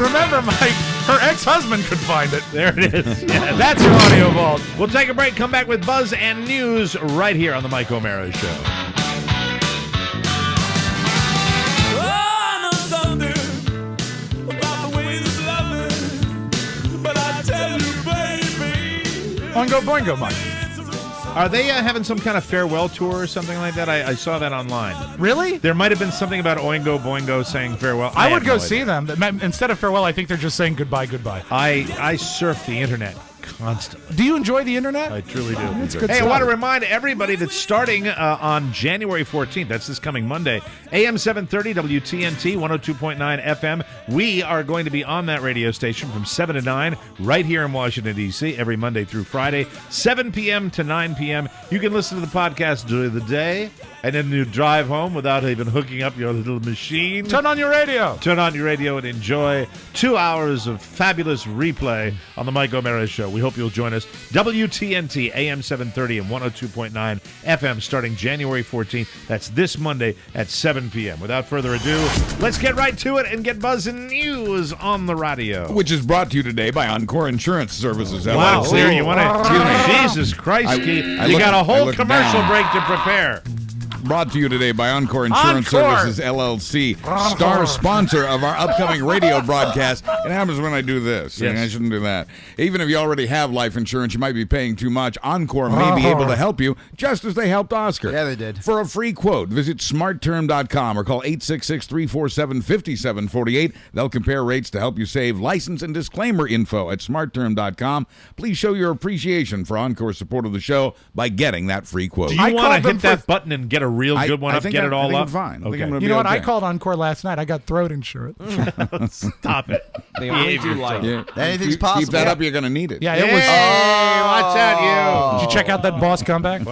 Remember, Mike, her ex-husband could find it. There it is. Yeah. That's your audio vault. We'll take a break, come back with Buzz and news right here on the Mike O'Mara Show. Oingo Boingo, Mike. Are they having some kind of farewell tour or something like that? I saw that online. Really? There might have been something about Oingo Boingo saying farewell. I would go see them. Instead of farewell, I think they're just saying goodbye, goodbye. I surf the internet constantly. Do you enjoy the internet? I truly do. It's good Hey, stuff. I want to remind everybody that starting on January 14th, that's this coming Monday, AM 730 WTNT 102.9 FM, we are going to be on that radio station from 7 to 9 right here in Washington, D.C. every Monday through Friday, 7 p.m. to 9 p.m. You can listen to the podcast during the day, and then you drive home without even hooking up your little machine. Turn on your radio. Turn on your radio and enjoy 2 hours of fabulous replay on the Mike O'Mara Show. We hope you'll join us. WTNT, AM 730 and 102.9 FM starting January 14th. That's this Monday at 7 p.m. Without further ado, let's get right to it and get buzzing news on the radio. Which is brought to you today by Encore Insurance Services. Wow, LLC. Claire, you want to... Jesus Christ, you got a whole commercial break to prepare. Brought to you today by Encore Insurance Services, LLC, star sponsor of our upcoming radio broadcast. It happens when I do this. Yes. I mean, I shouldn't do that. Even if you already have life insurance, you might be paying too much. Encore may be able to help you, just as they helped Oscar. Yeah, they did. For a free quote, visit smartterm.com or call 866-347-5748. They'll compare rates to help you save. License and disclaimer info at smartterm.com. Please show your appreciation for Encore's support of the show by getting that free quote. Do you want to hit that button and get a real good one up, get it all up? Fine. Okay. You know what? I called Encore last night. I got throat insurance. Stop it. They only do like Anything's possible. Keep that up, you're going to need it. Yeah, it was. Watch out, you. Did you check out that boss comeback?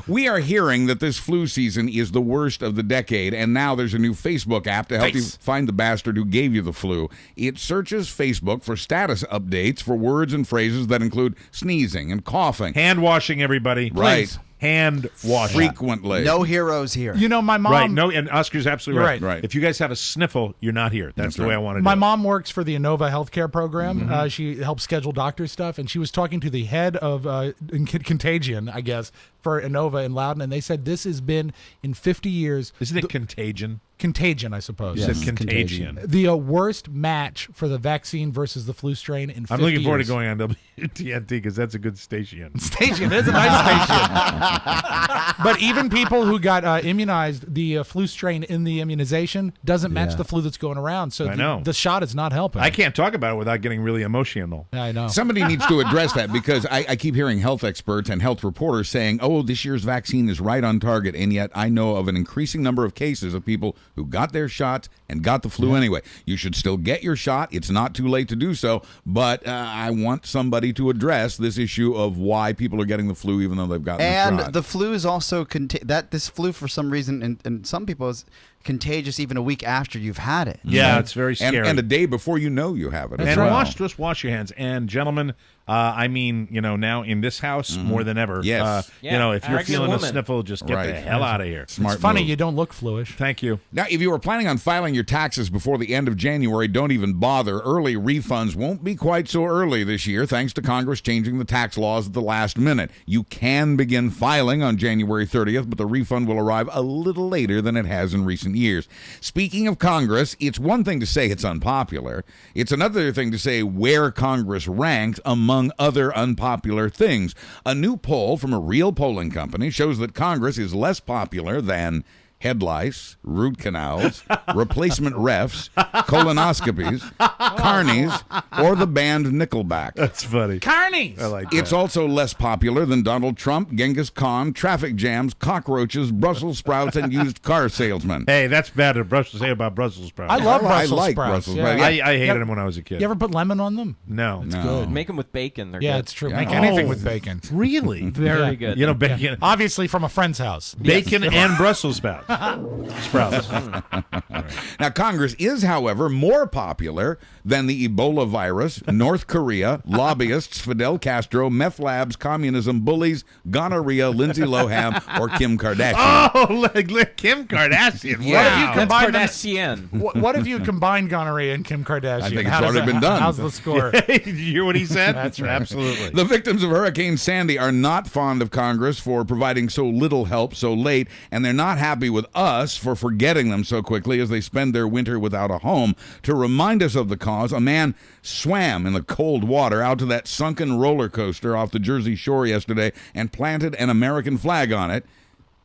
We are hearing that this flu season is the worst of the decade, and now there's a new Facebook app to help you find the bastard who gave you the flu. It searches Facebook for status updates for words and phrases that include sneezing and coughing. Hand washing, everybody. Right. Please. Hand washing. Frequently. No heroes here. You know, my mom. Right. No, and Oscar's absolutely right. Right. If you guys have a sniffle, you're not here. That's the way I want to do My it. mom works for the Inova healthcare program. She helps schedule doctor stuff, and she was talking to the head of Contagion, I guess, for Inova in Loudon, and they said this has been in 50 years. Isn't it Contagion? Contagion, I suppose. Yes, Contagion. The worst match for the vaccine versus the flu strain in 50 I'm looking forward years. to going on WTNT because that's a good station. Station is a nice station. But even people who got immunized, the flu strain in the immunization doesn't match the flu that's going around. So I know. the shot is not helping. I can't talk about it without getting really emotional. I know. Somebody needs to address that because I keep hearing health experts and health reporters saying, oh, this year's vaccine is right on target. And yet I know of an increasing number of cases of people who got their shots and got the flu anyway. You should still get your shot. It's not too late to do so. But I want somebody to address this issue of why people are getting the flu even though they've gotten the shot. And the flu is also this flu for some reason, and some people is contagious even a week after you've had it. Yeah, it's very scary. And a day before you know you have it. And just wash your hands. And gentlemen, I mean, now in this house more than ever. Yes. If you're feeling a sniffle, just get the hell out of here. Smart It's funny move. you don't look fluish. Thank you. Now, if you were planning on filing your taxes before the end of January, don't even bother. Early refunds won't be quite so early this year, thanks to Congress changing the tax laws at the last minute. You can begin filing on January 30th, but the refund will arrive a little later than it has in recent years. Speaking of Congress, it's one thing to say it's unpopular. It's another thing to say where Congress ranks among other unpopular things. A new poll from a real polling company shows that Congress is less popular than head lice, root canals, replacement refs, colonoscopies, carnies, or the band Nickelback. That's funny. Carnies! I like that. It's also less popular than Donald Trump, Genghis Khan, traffic jams, cockroaches, Brussels sprouts, and used car salesmen. Hey, that's bad to say about Brussels sprouts. I love I Brussels like sprouts. Brussels yeah. sprouts. Yeah. I hated them when I was a kid. You ever put lemon on them? No. It's No. good. Make them with bacon. They're Yeah, good. it's true. Yeah. Make anything Oh. with bacon. Really? Very good. You know, bacon, Obviously from a friend's house. bacon and Brussels sprouts. Now, Congress is, however, more popular than the Ebola virus, North Korea, lobbyists, Fidel Castro, meth labs, communism, bullies, gonorrhea, Lindsay Lohan, or Kim Kardashian. Oh, like Kim Kardashian. What if you Wow. combine them- Kardashian. What if you combine gonorrhea and Kim Kardashian? I think it's How does already been done. How's the score? Did you hear what he said? That's right. Absolutely. The victims of Hurricane Sandy are not fond of Congress for providing so little help so late, and they're not happy with us for forgetting them so quickly as they spend their winter without a home. To remind us of the cause, a man swam in the cold water out to that sunken roller coaster off the Jersey Shore yesterday and planted an American flag on it.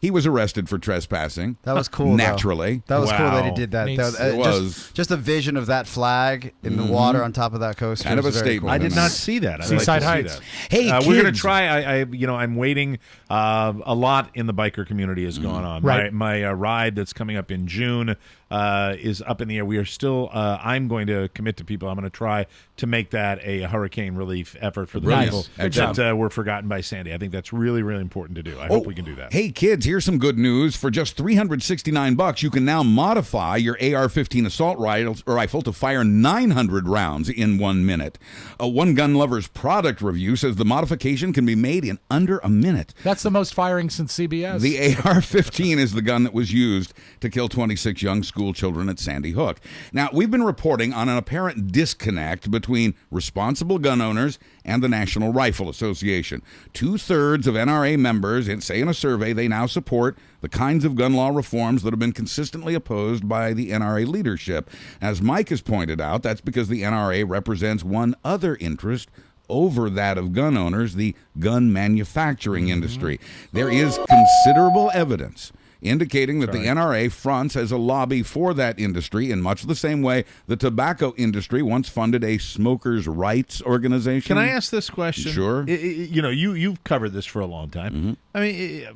He was arrested for trespassing. That was cool. Naturally. That was cool that he Wow. did that. Neat. That It was. just a vision of that flag in the water on top of that coaster. Kind of was a very statement. cool. I did not see that. I'd Seaside like to Heights. see that. Hey, we're gonna kids. try. I'm waiting. A lot in the biker community has gone on. Right. My ride that's coming up in June is up in the air. We are still. I'm going to commit to people. I'm going to try to make that a hurricane relief effort for the Brilliant. people Excellent. that were forgotten by Sandy. I think that's really, really important to do. I hope we can do that. Hey, kids, here's some good news. For just $369, you can now modify your AR-15 assault rifle to fire 900 rounds in 1 minute. One gun lover's product review says the modification can be made in under a minute. That's the most firing since CBS. The AR-15 is the gun that was used to kill 26 young school children at Sandy Hook. Now, we've been reporting on an apparent disconnect between responsible gun owners and the National Rifle Association. 2/3 of NRA members say in a survey they now support the kinds of gun law reforms that have been consistently opposed by the NRA leadership. As Mike has pointed out, that's because the NRA represents one other interest over that of gun owners, the gun manufacturing industry. There is considerable evidence indicating that the NRA fronts as a lobby for that industry in much the same way the tobacco industry once funded a smokers' rights organization. Can I ask this question? Sure. You've covered this for a long time. I mean,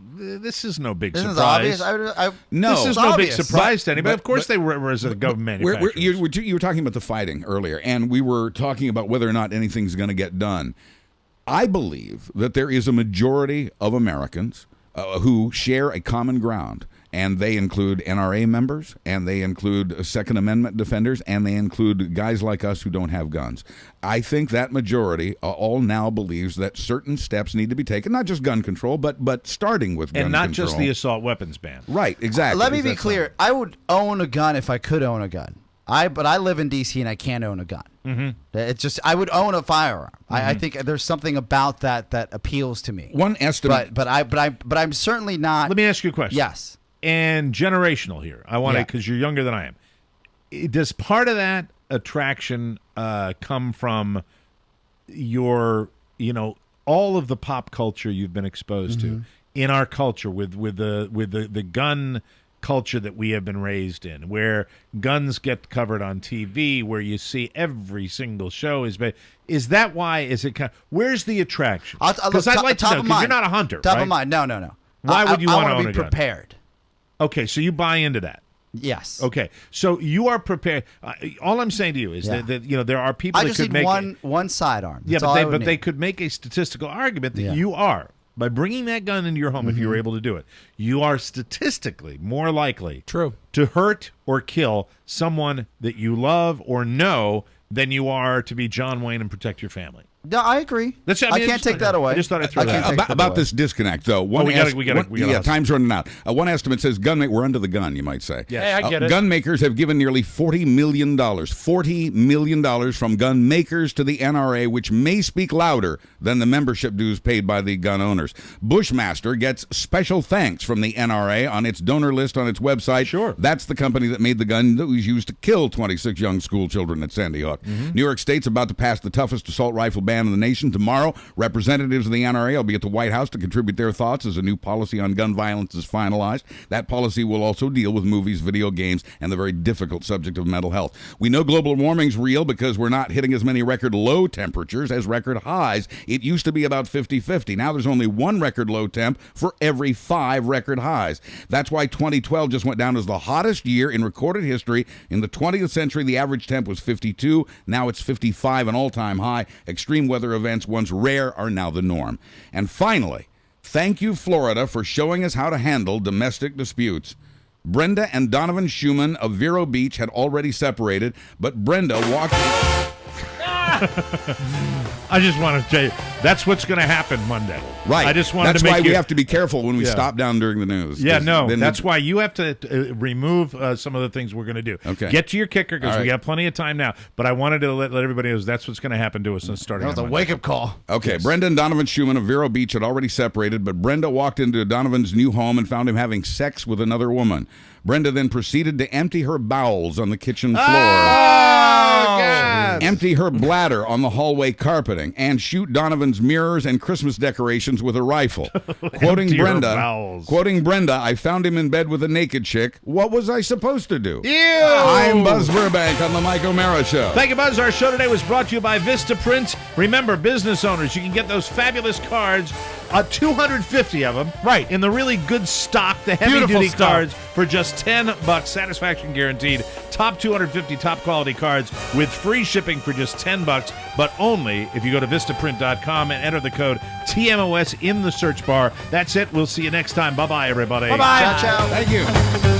this is no big This is surprise. obvious. No. This is It's no obvious. big surprise to anybody. but- Of course, but- they were as a government You manufacturer. were talking about the fighting earlier, and we were talking about whether or not anything's going to get done. I believe that there is a majority of Americans who share a common ground, and they include NRA members, and they include Second Amendment defenders, and they include guys like us who don't have guns. I think that majority all now believes that certain steps need to be taken, not just gun control, but starting with gun and not control. just the assault weapons ban. Right, exactly. Let me be That's clear. I would own a gun if I could own a gun. But I live in D.C. and I can't own a gun. Mm-hmm. It's just I would own a firearm. I think there's something about that appeals to me. One estimate, but I'm certainly not. Let me ask you a question. Yes. And generational here. I want to, Yeah. because you're younger than I am. Does part of that attraction come from your, all of the pop culture you've been exposed to in our culture with the gun culture that we have been raised in, where guns get covered on TV, where you see every single show is that why? Is it where's the attraction? Because I'd like to know, because you're not a hunter, Top right? of mind. No. Why would you I want to wanna own a be gun? prepared. Okay, so you buy into that. Yes. Okay, so you are prepared. All I'm saying to you is that there are people I that just could need make one sidearm. yeah, That's all I but would they need. could make a statistical argument that Yeah. you are, by bringing that gun into your home, if you were able to do it, you are statistically more likely to hurt or kill someone that you love or know than you are to be John Wayne and protect your family. No, I agree. I can't take that away. I just thought I'd throw I that can't out. take that about away. this disconnect, though. We gotta yeah, hustle. time's running out. One estimate says we're under the gun, you might say. Yes. Hey, I get it. Gun makers have given nearly $40 million from gun makers to the NRA, which may speak louder than the membership dues paid by the gun owners. Bushmaster gets special thanks from the NRA on its donor list on its website. Sure. That's the company that made the gun that was used to kill 26 young school children at Sandy Hook. New York State's about to pass the toughest assault rifle ban ban in the nation. Tomorrow, representatives of the NRA will be at the White House to contribute their thoughts as a new policy on gun violence is finalized. That policy will also deal with movies, video games, and the very difficult subject of mental health. We know global warming's real because we're not hitting as many record low temperatures as record highs. It used to be about 50-50. Now there's only one record low temp for every 5 record highs. That's why 2012 just went down as the hottest year in recorded history. In the 20th century, the average temp was 52. Now it's 55, an all-time high. Extreme weather events, once rare, are now the norm. And finally, thank you, Florida, for showing us how to handle domestic disputes. Brenda and Donovan Schumann of Vero Beach had already separated, but Brenda walked... I just want to tell you, that's what's going to happen Monday. Right. I just wanted that's to make why you... we have to be careful when we stop down during the news. Yeah, no, then that's why you have to remove some of the things we're going to do. Okay. Get to your kicker because All we right. got plenty of time now. But I wanted to let everybody know that's what's going to happen to us starting That was on a Monday. wake-up call. Okay, Brenda and Donovan Schumann of Vero Beach had already separated, but Brenda walked into Donovan's new home and found him having sex with another woman. Brenda then proceeded to empty her bowels on the kitchen floor. Oh, God. Empty her bladder on the hallway carpeting, and shoot Donovan's mirrors and Christmas decorations with a rifle. Quoting Empty her Brenda, bowels. I found him in bed with a naked chick. What was I supposed to do? Ew! I'm Buzz Burbank on the Mike O'Mara Show. Thank you, Buzz. Our show today was brought to you by Vistaprint. Remember, business owners, you can get those fabulous cards, 250 of them, right, in the really good stock, the heavy-duty Beautiful stuff. cards for just $10. Satisfaction guaranteed. Top 250 top-quality cards with free shipping for just $10, but only if you go to Vistaprint.com and enter the code TMOS in the search bar. That's it. We'll see you next time. Bye-bye, everybody. Bye-bye. Ciao, ciao. Thank you.